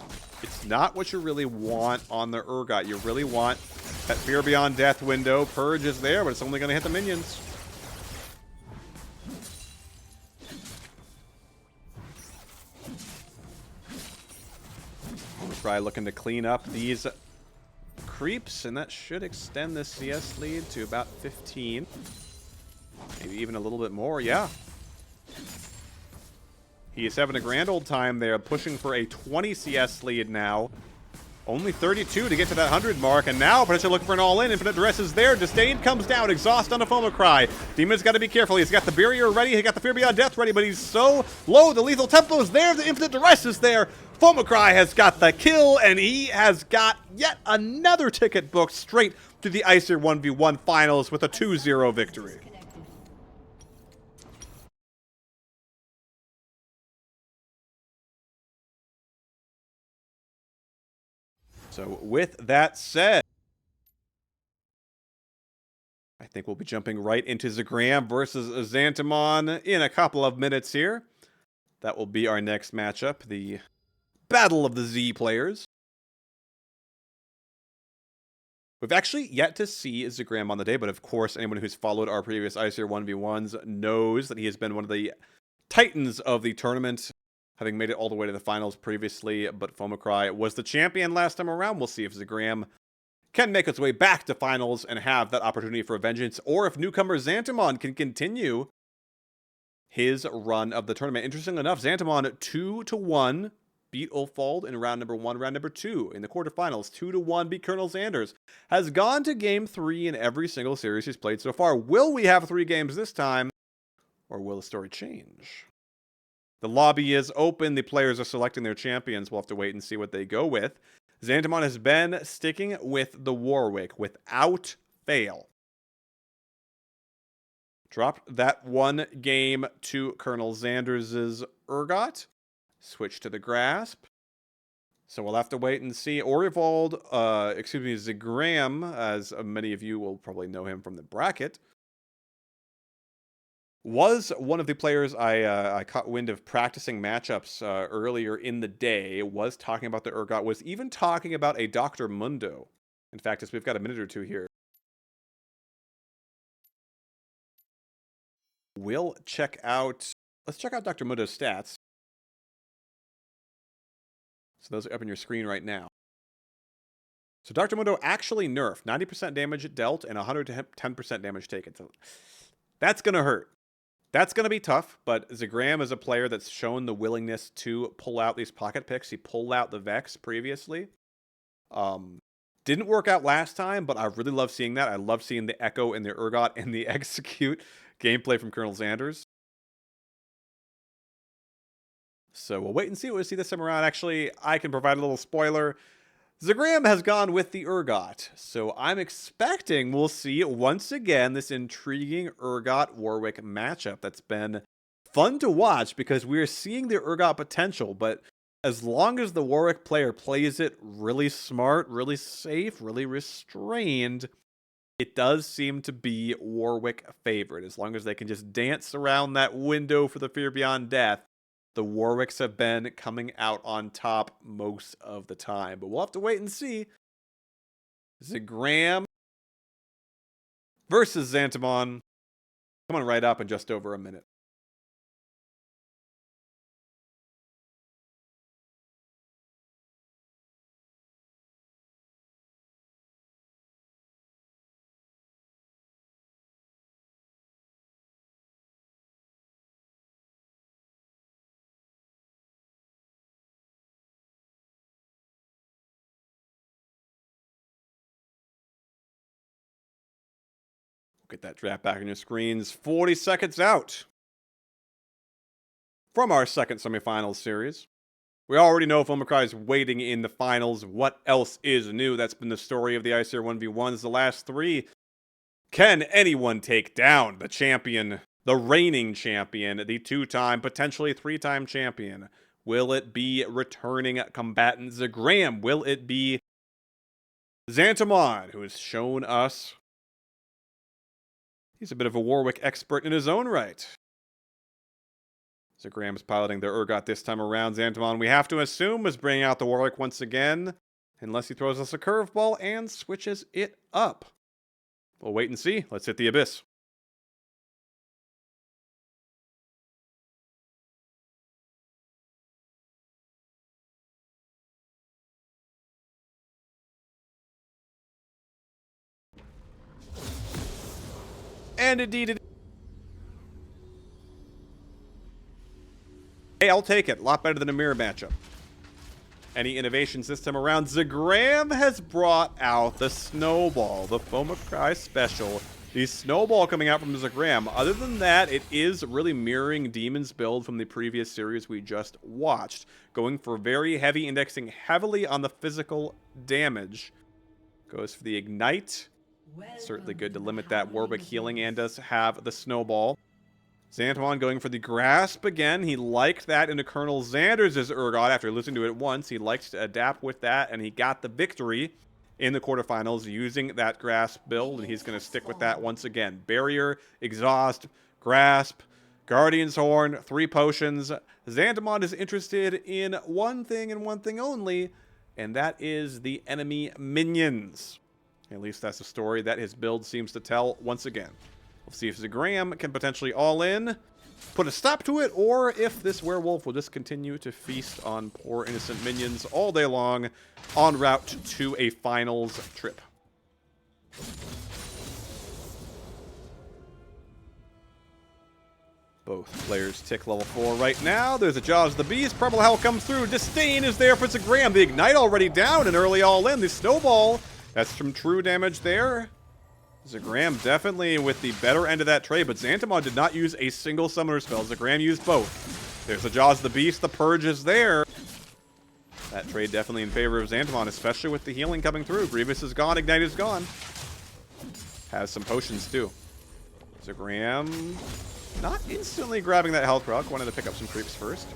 It's not what you really want on the Urgot. You really want that Fear Beyond Death window. Purge is there, but it's only going to hit the minions. Try looking to clean up these creeps, and that should extend this CS lead to about 15. Maybe even a little bit more, yeah. He is having a grand old time there, pushing for a 20 CS lead now. Only 32 to get to that 100 mark, and now potentially looking for an all-in. Infinite Duress is there. Disdain comes down, exhaust on a Foamcry. Demon's got to be careful. He's got the barrier ready. He got the Fear Beyond Death ready, but he's so low. The lethal tempo is there. The Infinite Duress is there. Foamcry has got the kill, and he has got yet another ticket booked straight to the Æsir 1v1 finals with a 2-0 victory. So with that said, I think we'll be jumping right into Zagram versus Xantamon in a couple of minutes here. That will be our next matchup, the Battle of the Z players. We've actually yet to see Zagram on the day, but of course, anyone who's followed our previous Æsir 1v1s knows that he has been one of the titans of the tournament, having made it all the way to the finals previously, but Foamcry was the champion last time around. We'll see if Zagram can make its way back to finals and have that opportunity for vengeance, or if newcomer Xantamon can continue his run of the tournament. Interestingly enough, Xantamon 2-1 beat Ulfald in round number 1. Round number 2 in the quarterfinals, 2-1 beat Colonel Sanders. Has gone to game 3 in every single series he's played so far. Will we have 3 games this time, or will the story change? The lobby is open. The players are selecting their champions. We'll have to wait and see what they go with. Xantamon has been sticking with the Warwick without fail. Dropped that one game to Colonel Sanders' Urgot. Switch to the Grasp. So we'll have to wait and see. Zagram, as many of you will probably know him from the bracket, was one of the players I caught wind of practicing matchups earlier in the day, was talking about the Urgot, was even talking about a Dr. Mundo. In fact, as we've got a minute or two here, let's check out Dr. Mundo's stats. So those are up on your screen right now. So Dr. Mundo actually nerfed 90% damage dealt and 110% damage taken. So that's going to hurt. That's going to be tough, but Zagram is a player that's shown the willingness to pull out these pocket picks. He pulled out the Vex previously. Didn't work out last time, but I really love seeing that. I love seeing the Echo and the Urgot and the Execute gameplay from Colonel Sanders. So we'll wait and see what we see this time around. Actually, I can provide a little spoiler. Zagram has gone with the Urgot, so I'm expecting we'll see once again this intriguing Urgot-Warwick matchup that's been fun to watch because we're seeing the Urgot potential, but as long as the Warwick player plays it really smart, really safe, really restrained, it does seem to be Warwick favored. As long as they can just dance around that window for the Fear Beyond Death, the Warwicks have been coming out on top most of the time. But we'll have to wait and see. Zagram versus Xantamon coming right up in just over a minute. Get that draft back on your screens. 40 seconds out from our second semifinals series. We already know Omicron is waiting in the finals. What else is new? That's been the story of the Æsir 1v1s the last three. Can anyone take down the champion, the reigning champion, the two-time, potentially three-time champion? Will it be returning combatant Zagram? Will it be Xantamon, who has shown us he's a bit of a Warwick expert in his own right? Zagram is piloting the Urgot this time around. Xantamon, we have to assume, is bringing out the Warwick once again, unless he throws us a curveball and switches it up. We'll wait and see. Let's hit the Abyss. And indeed it. Hey, I'll take it. A lot better than a mirror matchup. Any innovations this time around? Zagram has brought out the Snowball, the Fomicry special. The Snowball coming out from Zagram. Other than that, it is really mirroring Demon's build from the previous series we just watched. Going for very heavy, indexing heavily on the physical damage. Goes for the Ignite. Certainly good to limit that Warwick healing, and does have the Snowball. Xantamon going for the Grasp again. He liked that into Colonel Xander's Urgot after listening to it once. He likes to adapt with that, and he got the victory in the quarterfinals using that Grasp build, and he's going to stick with that once again. Barrier, Exhaust, Grasp, Guardian's Horn, 3 potions. Xantamon is interested in one thing and one thing only, and that is the enemy minions. At least that's the story that his build seems to tell once again. We'll see if Zagram can potentially all in, put a stop to it, or if this werewolf will just continue to feast on poor innocent minions all day long en route to a finals trip. Both players tick level 4 right now. There's a Jaws of the Beast. Purple Hell comes through. Disdain is there for Zagram. The Ignite already down, and early all in. The Snowball, that's some true damage there. Zagram definitely with the better end of that trade, but Xantamon did not use a single summoner spell. Zagram used both. There's the Jaws of the Beast. The Purge is there. That trade definitely in favor of Xantamon, especially with the healing coming through. Grievous is gone. Ignite is gone. Has some potions too. Zagram not instantly grabbing that health rock. Wanted to pick up some creeps first.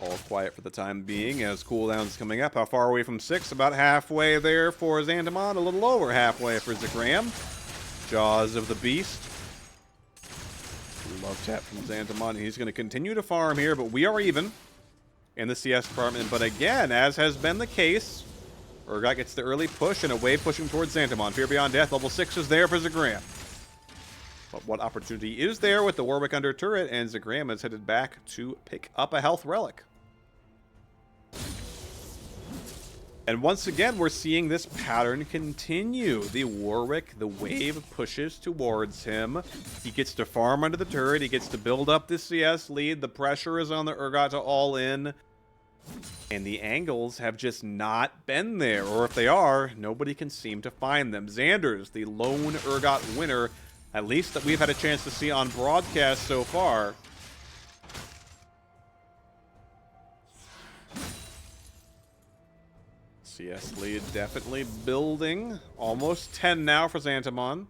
All quiet for the time being as cooldown's coming up. How far away from 6? About halfway there for Xantamon. A little over halfway for Zagram. Jaws of the Beast. Love tap from Xantamon. He's going to continue to farm here, but we are even in the CS department. But again, as has been the case, Urgot gets the early push and a wave pushing towards Xantamon. Fear Beyond Death, level 6 is there for Zagram. But what opportunity is there with the Warwick under turret, and Zagram is headed back to pick up a health relic. And once again, we're seeing this pattern continue. The Warwick, the wave pushes towards him. He gets to farm under the turret. He gets to build up the CS lead. The pressure is on the Urgot to all in. And the angles have just not been there, or if they are, nobody can seem to find them. Xander's the lone Urgot winner, at least that we've had a chance to see on broadcast so far. CS lead definitely building. Almost 10 now for Xantamon.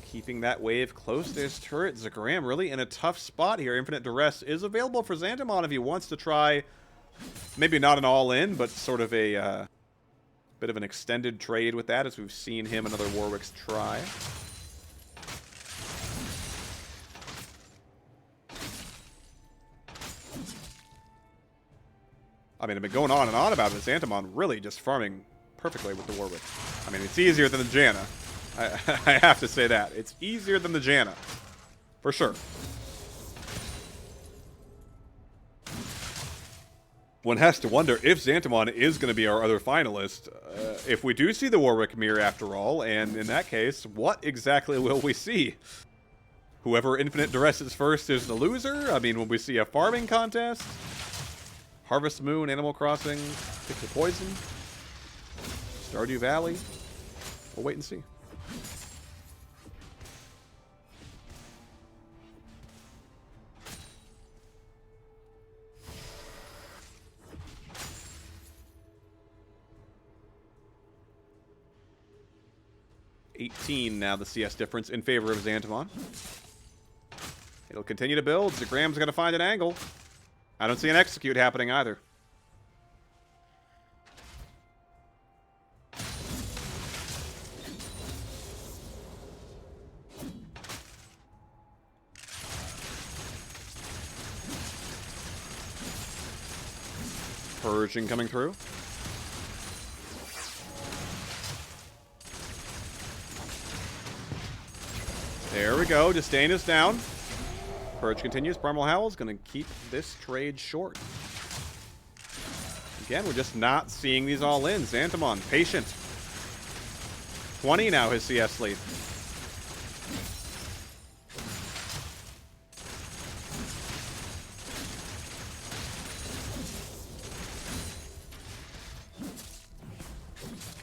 Keeping that wave close to his turret. Zagram really in a tough spot here. Infinite Duress is available for Xantamon if he wants to try, maybe not an all-in, but sort of a bit of an extended trade with that, as we've seen him and other Warwicks try. I mean, I've been going on and on about it. Xantamon really just farming perfectly with the Warwick. I mean, it's easier than the Janna. I have to say that. It's easier than the Janna. For sure. One has to wonder if Xantamon is going to be our other finalist. If we do see the Warwick mirror after all, and in that case, what exactly will we see? Whoever Infinite Duresses first is the loser? I mean, will we see a farming contest? Harvest Moon, Animal Crossing, Pick the Poison, Stardew Valley? We'll wait and see. $18 now the CS difference in favor of Xantamon. It'll continue to build. Zagram's going to find an angle. I don't see an execute happening either. Purging coming through. There we go. Disdain is down. Purge continues. Primal Howl is going to keep this trade short. Again, we're just not seeing these all in. Xantamon, patient. 20 now, his CS lead.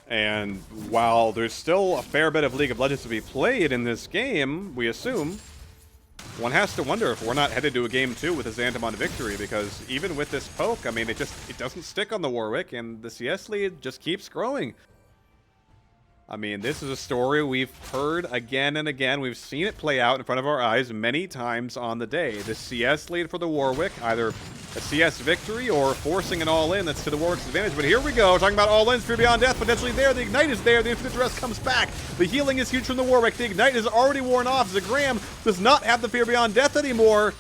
And while there's still a fair bit of League of Legends to be played in this game, we assume, one has to wonder if we're not headed to a game 2 with a Xantamon victory, because even with this poke, I mean, it doesn't stick on the Warwick, and the CS lead just keeps growing. I mean, this is a story we've heard again and again. We've seen it play out in front of our eyes many times on the day. The CS lead for the Warwick, either a CS victory or forcing an all-in that's to the Warwick's advantage. But here we go, talking about all-ins, Fear Beyond Death potentially there. The Ignite is there. The Infinite Duress comes back. The healing is huge from the Warwick. The Ignite is already worn off. Zagram does not have the Fear Beyond Death anymore.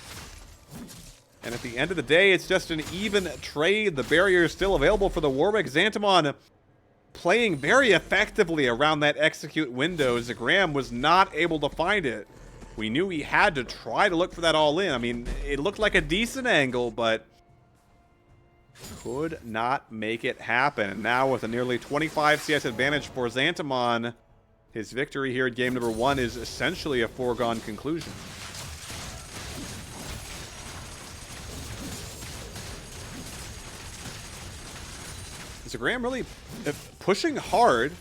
And at the end of the day, it's just an even trade. The barrier is still available for the Warwick. Xantamon playing very effectively around that execute window. Zagram was not able to find it. We knew he had to try to look for that all-in. I mean, it looked like a decent angle, but could not make it happen. And now with a nearly 25 CS advantage for Xantamon, his victory here at game number 1 is essentially a foregone conclusion. Zagram really pushing hard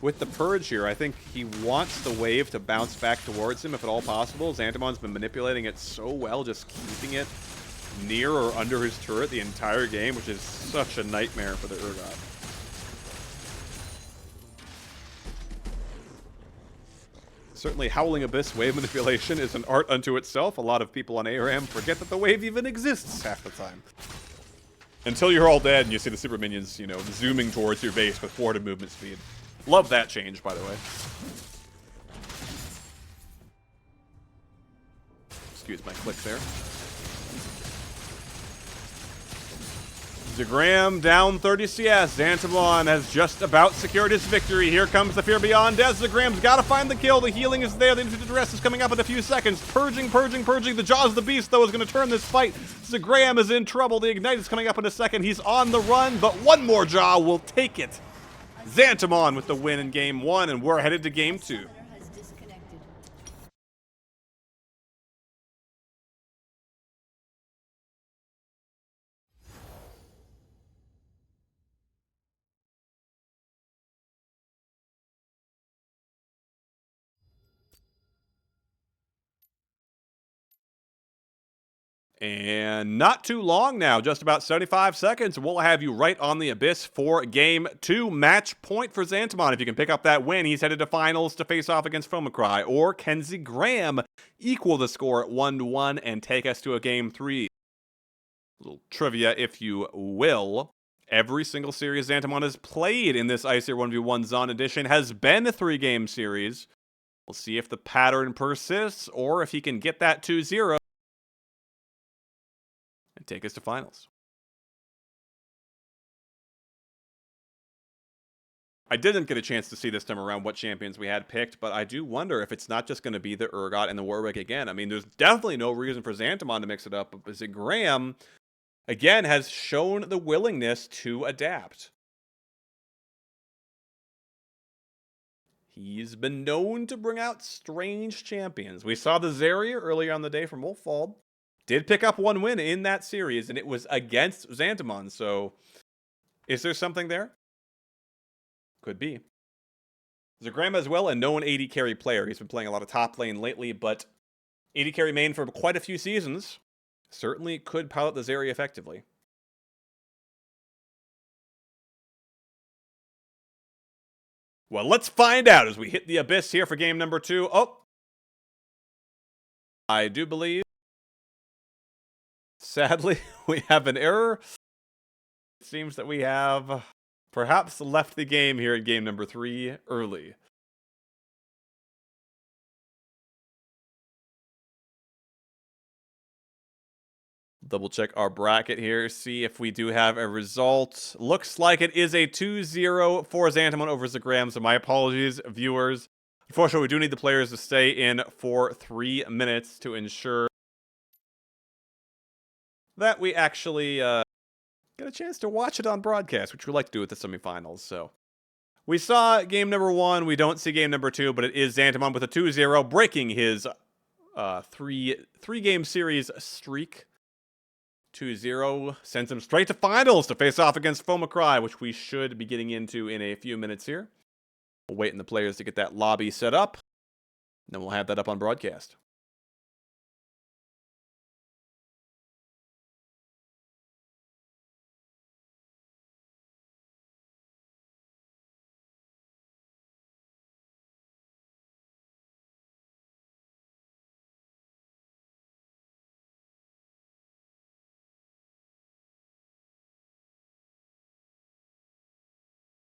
with the Purge here. I think he wants the wave to bounce back towards him if at all possible. Xantamon's been manipulating it so well, just keeping it near or under his turret the entire game, which is such a nightmare for the Urgot. Certainly, Howling Abyss wave manipulation is an art unto itself. A lot of people on ARAM forget that the wave even exists half the time. Until you're all dead and you see the super minions, you know, zooming towards your base with forward movement speed. Love that change, by the way. Excuse my click there. Zagram down 30 CS. Xantamon has just about secured his victory. Here comes the Fear Beyond Death. Zagram's got to find the kill. The healing is there. The Infinite Duress is coming up in a few seconds. Purging. The Jaws of the Beast, though, is going to turn this fight. Zagram is in trouble. The Ignite is coming up in a second. He's on the run, but one more Jaw will take it. Xantamon with the win in game 1, and we're headed to game 2. And not too long now, just about 75 seconds. We'll have you right on the abyss for game 2. Match point for Xantamon. If you can pick up that win, he's headed to finals to face off against Fomacry. Or Kenzie Graham equal the score at 1-1 and take us to a game 3. Little trivia, if you will. Every single series Xantamon has played in this Æsir 1v1 Zaun edition has been a 3-game series. We'll see if the pattern persists or if he can get that 2-0. And take us to finals. I didn't get a chance to see this time around what champions we had picked, but I do wonder if it's not just going to be the Urgot and the Warwick again. I mean, there's definitely no reason for Xantamon to mix it up, but Graham, again, has shown the willingness to adapt. He's been known to bring out strange champions. We saw the Zarya earlier on the day from Wolfald. Did pick up one win in that series, and it was against Xantamon, so is there something there? Could be. Zagram as well, a known AD carry player. He's been playing a lot of top lane lately, but AD carry main for quite a few seasons. Certainly could pilot the Zarya effectively. Well, let's find out as we hit the abyss here for game number 2. Oh! I do believe, sadly, we have an error. It seems that we have perhaps left the game here at game number 3 early. Double check our bracket here, see if we do have a result. Looks like it is a 2-0 for Xantamon over Zagram, so my apologies, viewers. Unfortunately, we do need the players to stay in for 3 minutes to ensure that we actually get a chance to watch it on broadcast, which we like to do with the semifinals. So we saw game number 1. We don't see game number 2, but it is Xantamon with a 2-0, breaking his three-game series streak. 2-0 sends him straight to finals to face off against Fomacry, which we should be getting into in a few minutes here. We'll wait on the players to get that lobby set up, and then we'll have that up on broadcast.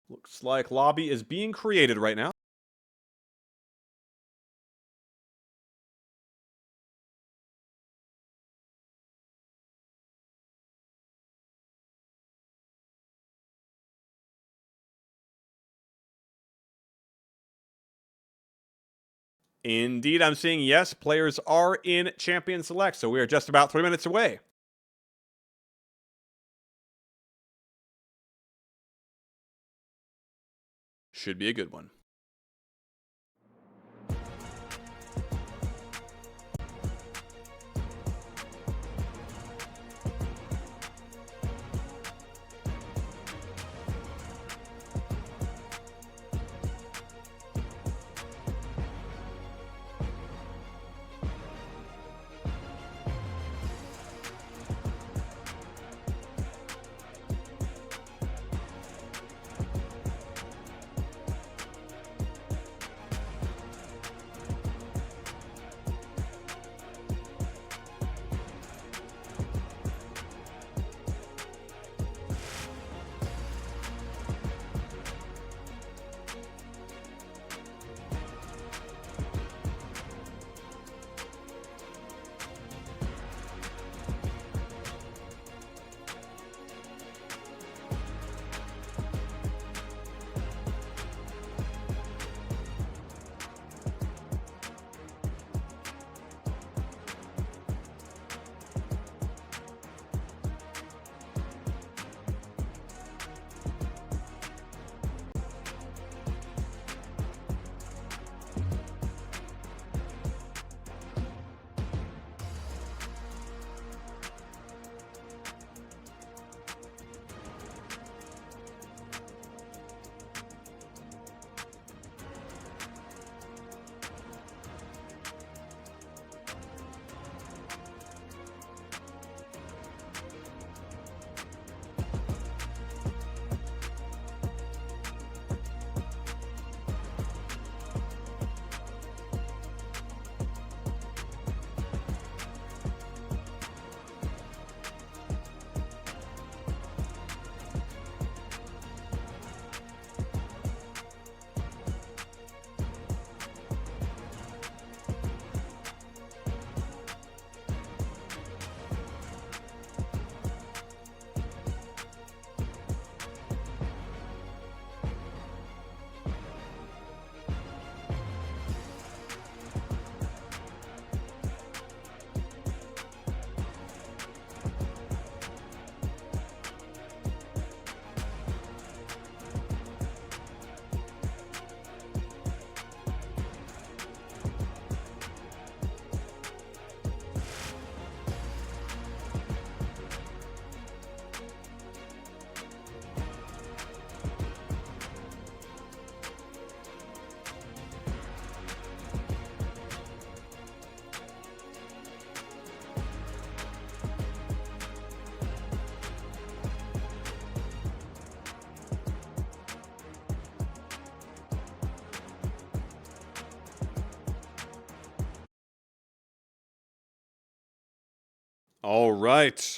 Looks like lobby is being created right now. Indeed, I'm seeing yes, players are in Champion Select, so we are just about 3 minutes away. Should be a good one. All right.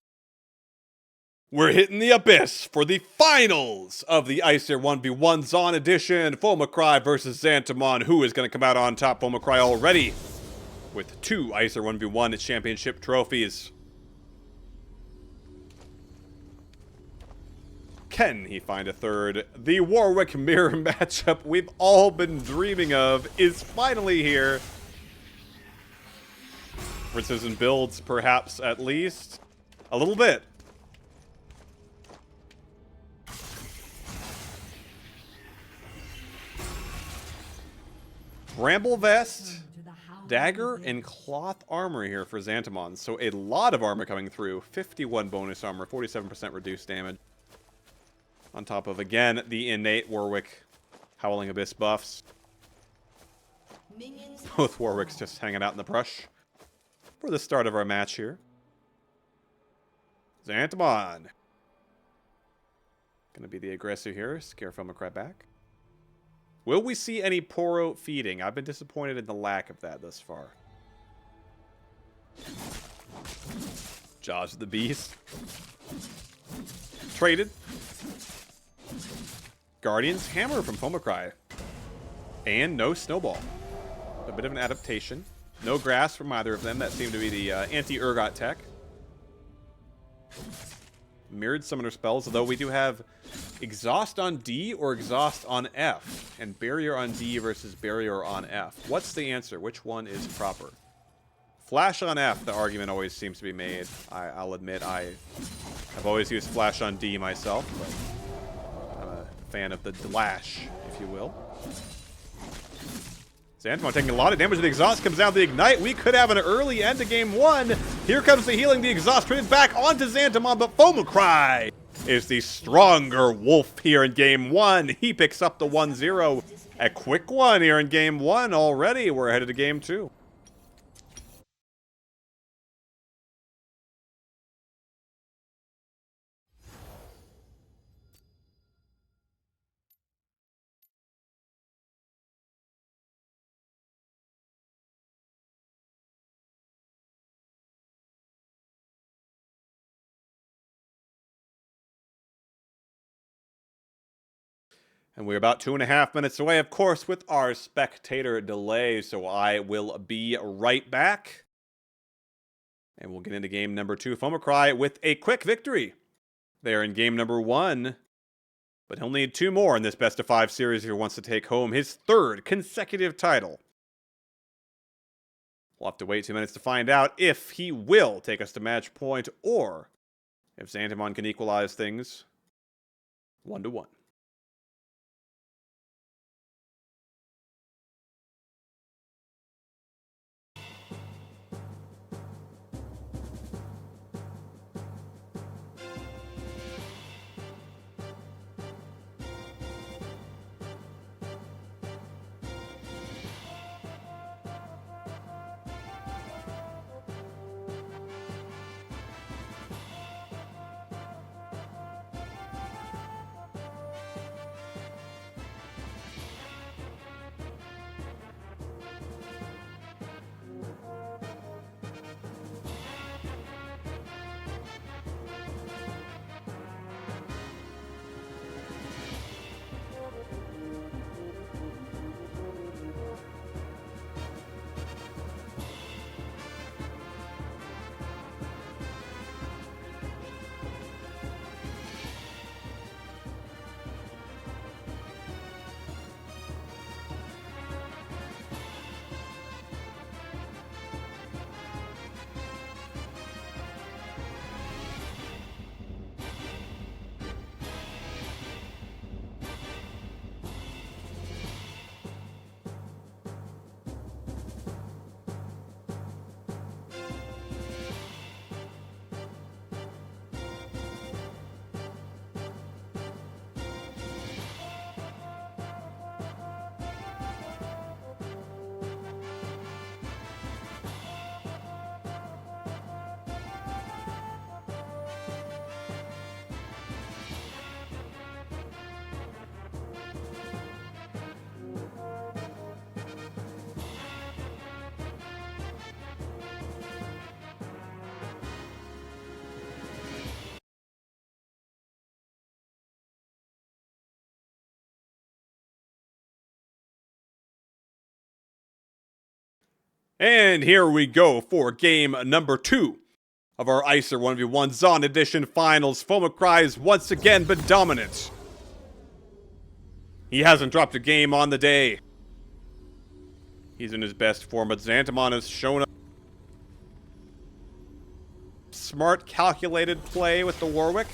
We're hitting the abyss for the finals of the Æsir 1v1 Zaun edition. Fomacry versus Xantamon. Who is going to come out on top? Fomacry already with 2 Æsir 1v1 championship trophies. Can he find a third? The Warwick mirror matchup we've all been dreaming of is finally here. Differences in builds, perhaps, at least. A little bit. Bramble Vest, Dagger, and Cloth Armor here for Xantamon. So a lot of armor coming through. 51 bonus armor, 47% reduced damage. On top of, again, the innate Warwick Howling Abyss buffs. Both Warwicks just hanging out in the brush for the start of our match here. Xantamon. Gonna be the aggressor here. Scare Fomacry back. Will we see any Poro feeding? I've been disappointed in the lack of that thus far. Jaws of the Beast. Traded. Guardian's Hammer from Fomacry. And no Snowball. A bit of an adaptation. No Grass from either of them. That seemed to be the anti-Urgot tech. Mirrored Summoner spells, although we do have Exhaust on D or Exhaust on F. And Barrier on D versus Barrier on F. What's the answer? Which one is proper? Flash on F, the argument always seems to be made. I'll admit I've always used Flash on D myself, but I'm a fan of the Lash, if you will. Xantamon taking a lot of damage. The exhaust comes down. The ignite. We could have an early end to game 1. Here comes the healing. The exhaust traded back onto Xantamon, but Fomacry is the stronger wolf here in game 1. He picks up the 1-0. A quick one here in game 1 already. We're headed to game 2. And we're about 2.5 minutes away, of course, with our spectator delay. So I will be right back. And we'll get into game number 2. Fomacry with a quick victory there in game number 1. But he'll need 2 more in this best of 5 series if he wants to take home his 3rd consecutive title. We'll have to wait 2 minutes to find out if he will take us to match point or if Xantamon can equalize things 1-1. And here we go for game number 2 of our Æsir 1v1 Zaun Edition Finals. Fomacry's once again been dominant. He hasn't dropped a game on the day. He's in his best form, but Xantamon has shown up. Smart, calculated play with the Warwick.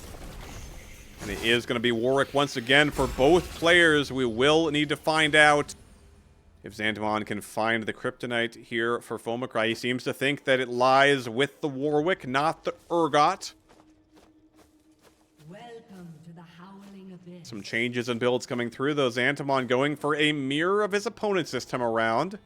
And it is going to be Warwick once again for both players. We will need to find out if Xantamon can find the Kryptonite here for Fomacry. He seems to think that it lies with the Warwick, not the Urgot. Welcome to the Howling Abyss. Some changes in builds coming through, though. Xantamon going for a mirror of his opponent's this time around.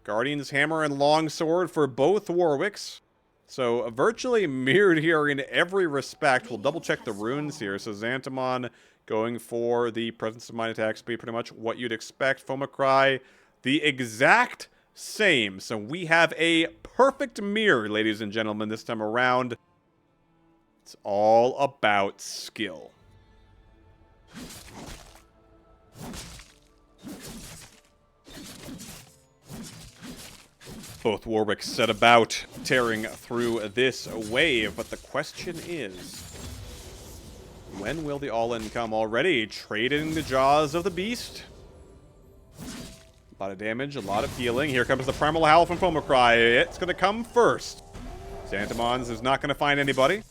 Guardian's Hammer and Longsword for both Warwicks. So virtually mirrored here in every respect. We'll double check the runes here. So Xantamon going for the Presence of Mind attack speed, pretty much what you'd expect. Fomacry, the exact same. So we have a perfect mirror, ladies and gentlemen, this time around. It's all about skill. Both Warwicks set about tearing through this wave, but the question is, when will the all-in come? Already trading the jaws of the beast. A lot of damage, a lot of healing. Here comes the Primal Howl from Fomacry. It's going to come first. Xantamon's is not going to find anybody.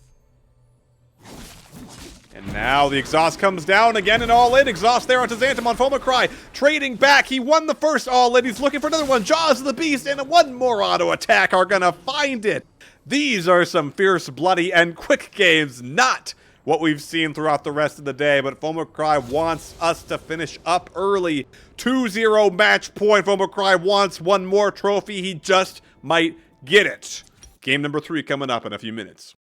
And now the exhaust comes down again and all-in. Exhaust there onto Xantamon. Fomacry trading back. He won the first all-in. He's looking for another one. Jaws of the Beast and one more auto attack are going to find it. These are some fierce, bloody, and quick games. Not what we've seen throughout the rest of the day, but Fomacry wants us to finish up early. 2-0 match point. Fomacry wants one more trophy. He just might get it. Game number 3 coming up in a few minutes.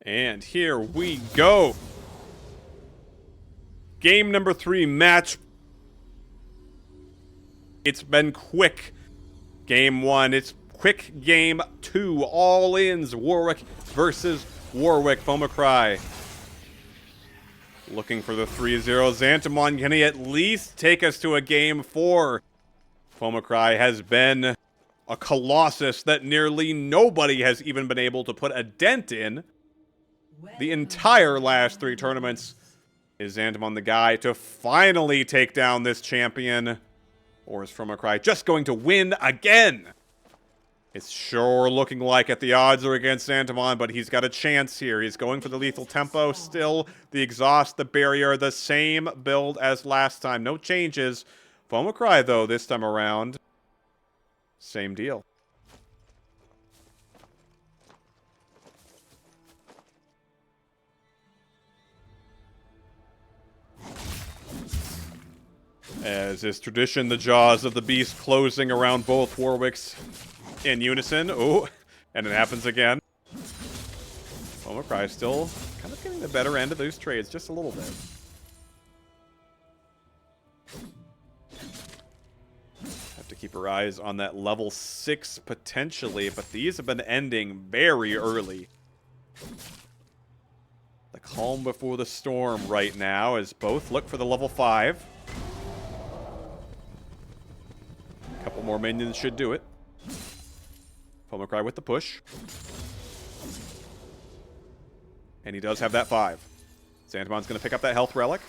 And here we go. Game number 3 match. It's been quick. Game 1. It's quick game 2. All-ins. Warwick versus Warwick. Fomacry looking for the 3-0. Xantamon, can he at least take us to a game 4? Fomacry has been A Colossus that nearly nobody has even been able to put a dent in the entire last 3 tournaments. Is Xantamon the guy to finally take down this champion? Or is Fomocry just going to win again? It's sure looking like it. The odds are against Xantamon, but he's got a chance here. He's going for the lethal tempo still. The exhaust, the barrier, the same build as last time. No changes. Fomocry, though, this time around, same deal. As is tradition, the jaws of the beast closing around both Warwicks in unison. Oh, and it happens again. Fomocry still kind of getting the better end of those trades just a little bit. Have to keep our eyes on that level 6 potentially, but these have been ending very early. The calm before the storm right now as both look for the level 5. A couple more minions should do it. Fomocry with the push. And he does have that 5. Xantamon's going to pick up that health relic.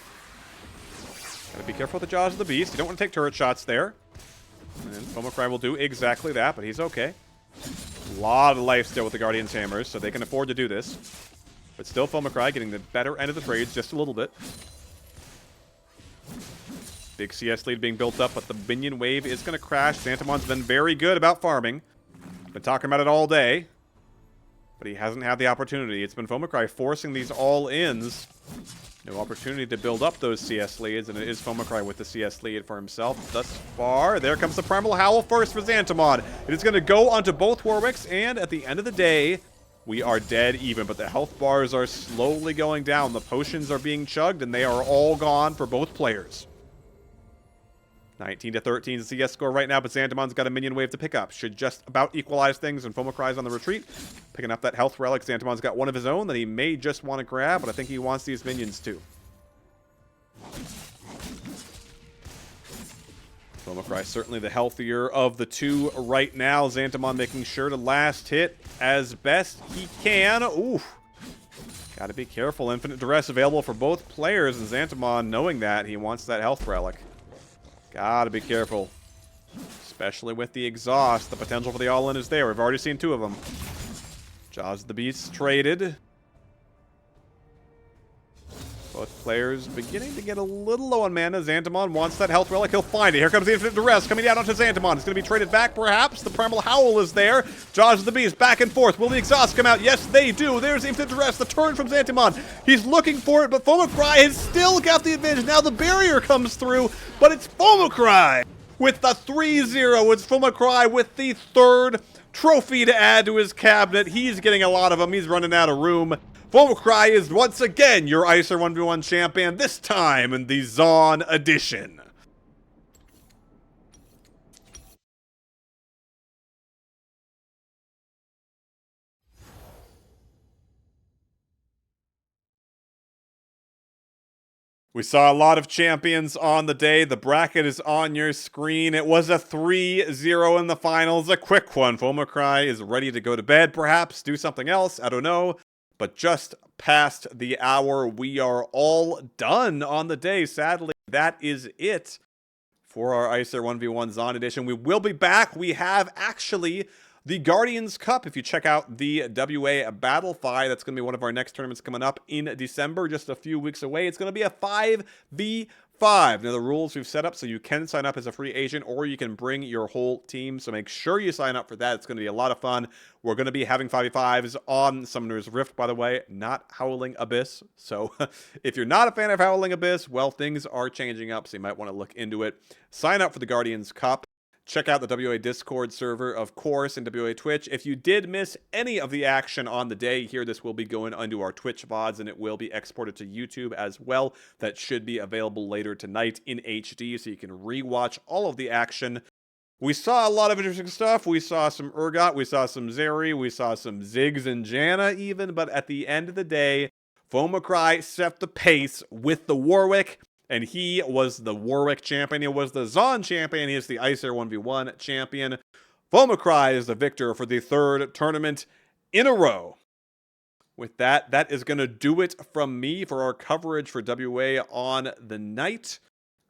Gotta be careful with the jaws of the beast. You don't want to take turret shots there. And Fomocry will do exactly that, but he's okay. A lot of life still with the Guardian's Hammers, so they can afford to do this. But still Fomocry getting the better end of the trades just a little bit. Big CS lead being built up, but the minion wave is going to crash. Xantamon's been very good about farming. Been talking about it all day. But he hasn't had the opportunity. It's been Fomocry forcing these all-ins. No opportunity to build up those CS leads, and it is Fomocry with the CS lead for himself thus far. There comes the Primal Howl first for Xantamon. It is going to go onto both Warwicks, and at the end of the day, we are dead even. But the health bars are slowly going down. The potions are being chugged, and they are all gone for both players. 19 to 13 is the CS score right now, but Xantamon's got a minion wave to pick up. Should just about equalize things, and Fomocry's on the retreat. Picking up that health relic. Xantamon's got one of his own that he may just want to grab, but I think he wants these minions too. Fomocry certainly the healthier of the two right now. Xantamon making sure to last hit as best he can. Oof. Gotta be careful. Infinite Duress available for both players, and Xantamon, knowing that, he wants that health relic. Gotta be careful. Especially with the exhaust. The potential for the all-in is there. We've already seen 2 of them. Jaws of the Beast traded. Both players beginning to get a little low on mana. Xantamon wants that health relic. He'll find it. Here comes the Infinite Duress coming down onto Xantamon. It's going to be traded back, perhaps. The Primal Howl is there. Jaws of the Beast back and forth. Will the exhaust come out? Yes, they do. There's the Infinite Duress. The turn from Xantamon. He's looking for it, but Fomocry has still got the advantage. Now the barrier comes through, but it's Fomocry with the 3-0. It's Fomocry with the 3rd trophy to add to his cabinet. He's getting a lot of them. He's running out of room. Fomocry is once again your Æsir 1v1 champion, this time in the Zaun edition. We saw a lot of champions on the day. The bracket is on your screen. It was a 3-0 in the finals, a quick one. Fomocry is ready to go to bed, perhaps, do something else, I don't know. But just past the hour, we are all done on the day. Sadly, that is it for our Æsir 1v1 Zaun edition. We will be back. We have actually the Guardians Cup. If you check out the WA Battle Fi, that's going to be one of our next tournaments coming up in December, just a few weeks away. It's going to be a 5v5. Now, the rules we've set up so you can sign up as a free agent or you can bring your whole team. So make sure you sign up for that. It's going to be a lot of fun. We're going to be having 5v5s on Summoner's Rift, by the way, not Howling Abyss. So if you're not a fan of Howling Abyss, well, things are changing up, so you might want to look into it. Sign up for the Guardians Cup. Check out the WA Discord server, of course, and WA Twitch. If you did miss any of the action on the day here, this will be going onto our Twitch VODs, and it will be exported to YouTube as well. That should be available later tonight in HD, so you can rewatch all of the action. We saw a lot of interesting stuff. We saw some Urgot, we saw some Zeri, we saw some Ziggs and Janna even, but at the end of the day, Fomocry set the pace with the Warwick. And he was the Warwick champion. He was the Zaun champion. He is the Æsir 1v1 champion. Fomacry is the victor for the 3rd tournament in a row. With that, that is going to do it from me for our coverage for WA on the night.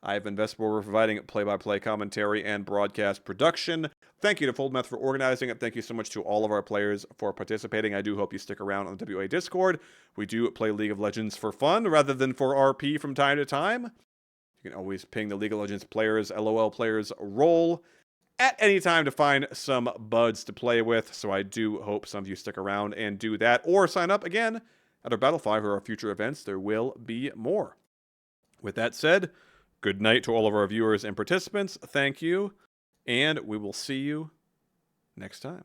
I've been Vesper providing play-by-play commentary and broadcast production. Thank you to Foldmouth for organizing it. Thank you so much to all of our players for participating. I do hope you stick around on the WA Discord. We do play League of Legends for fun rather than for RP from time to time. You can always ping the League of Legends players, LOL players role at any time to find some buds to play with. So I do hope some of you stick around and do that, or sign up again at our Battle 5 or our future events. There will be more. With that said, good night to all of our viewers and participants. Thank you, and we will see you next time.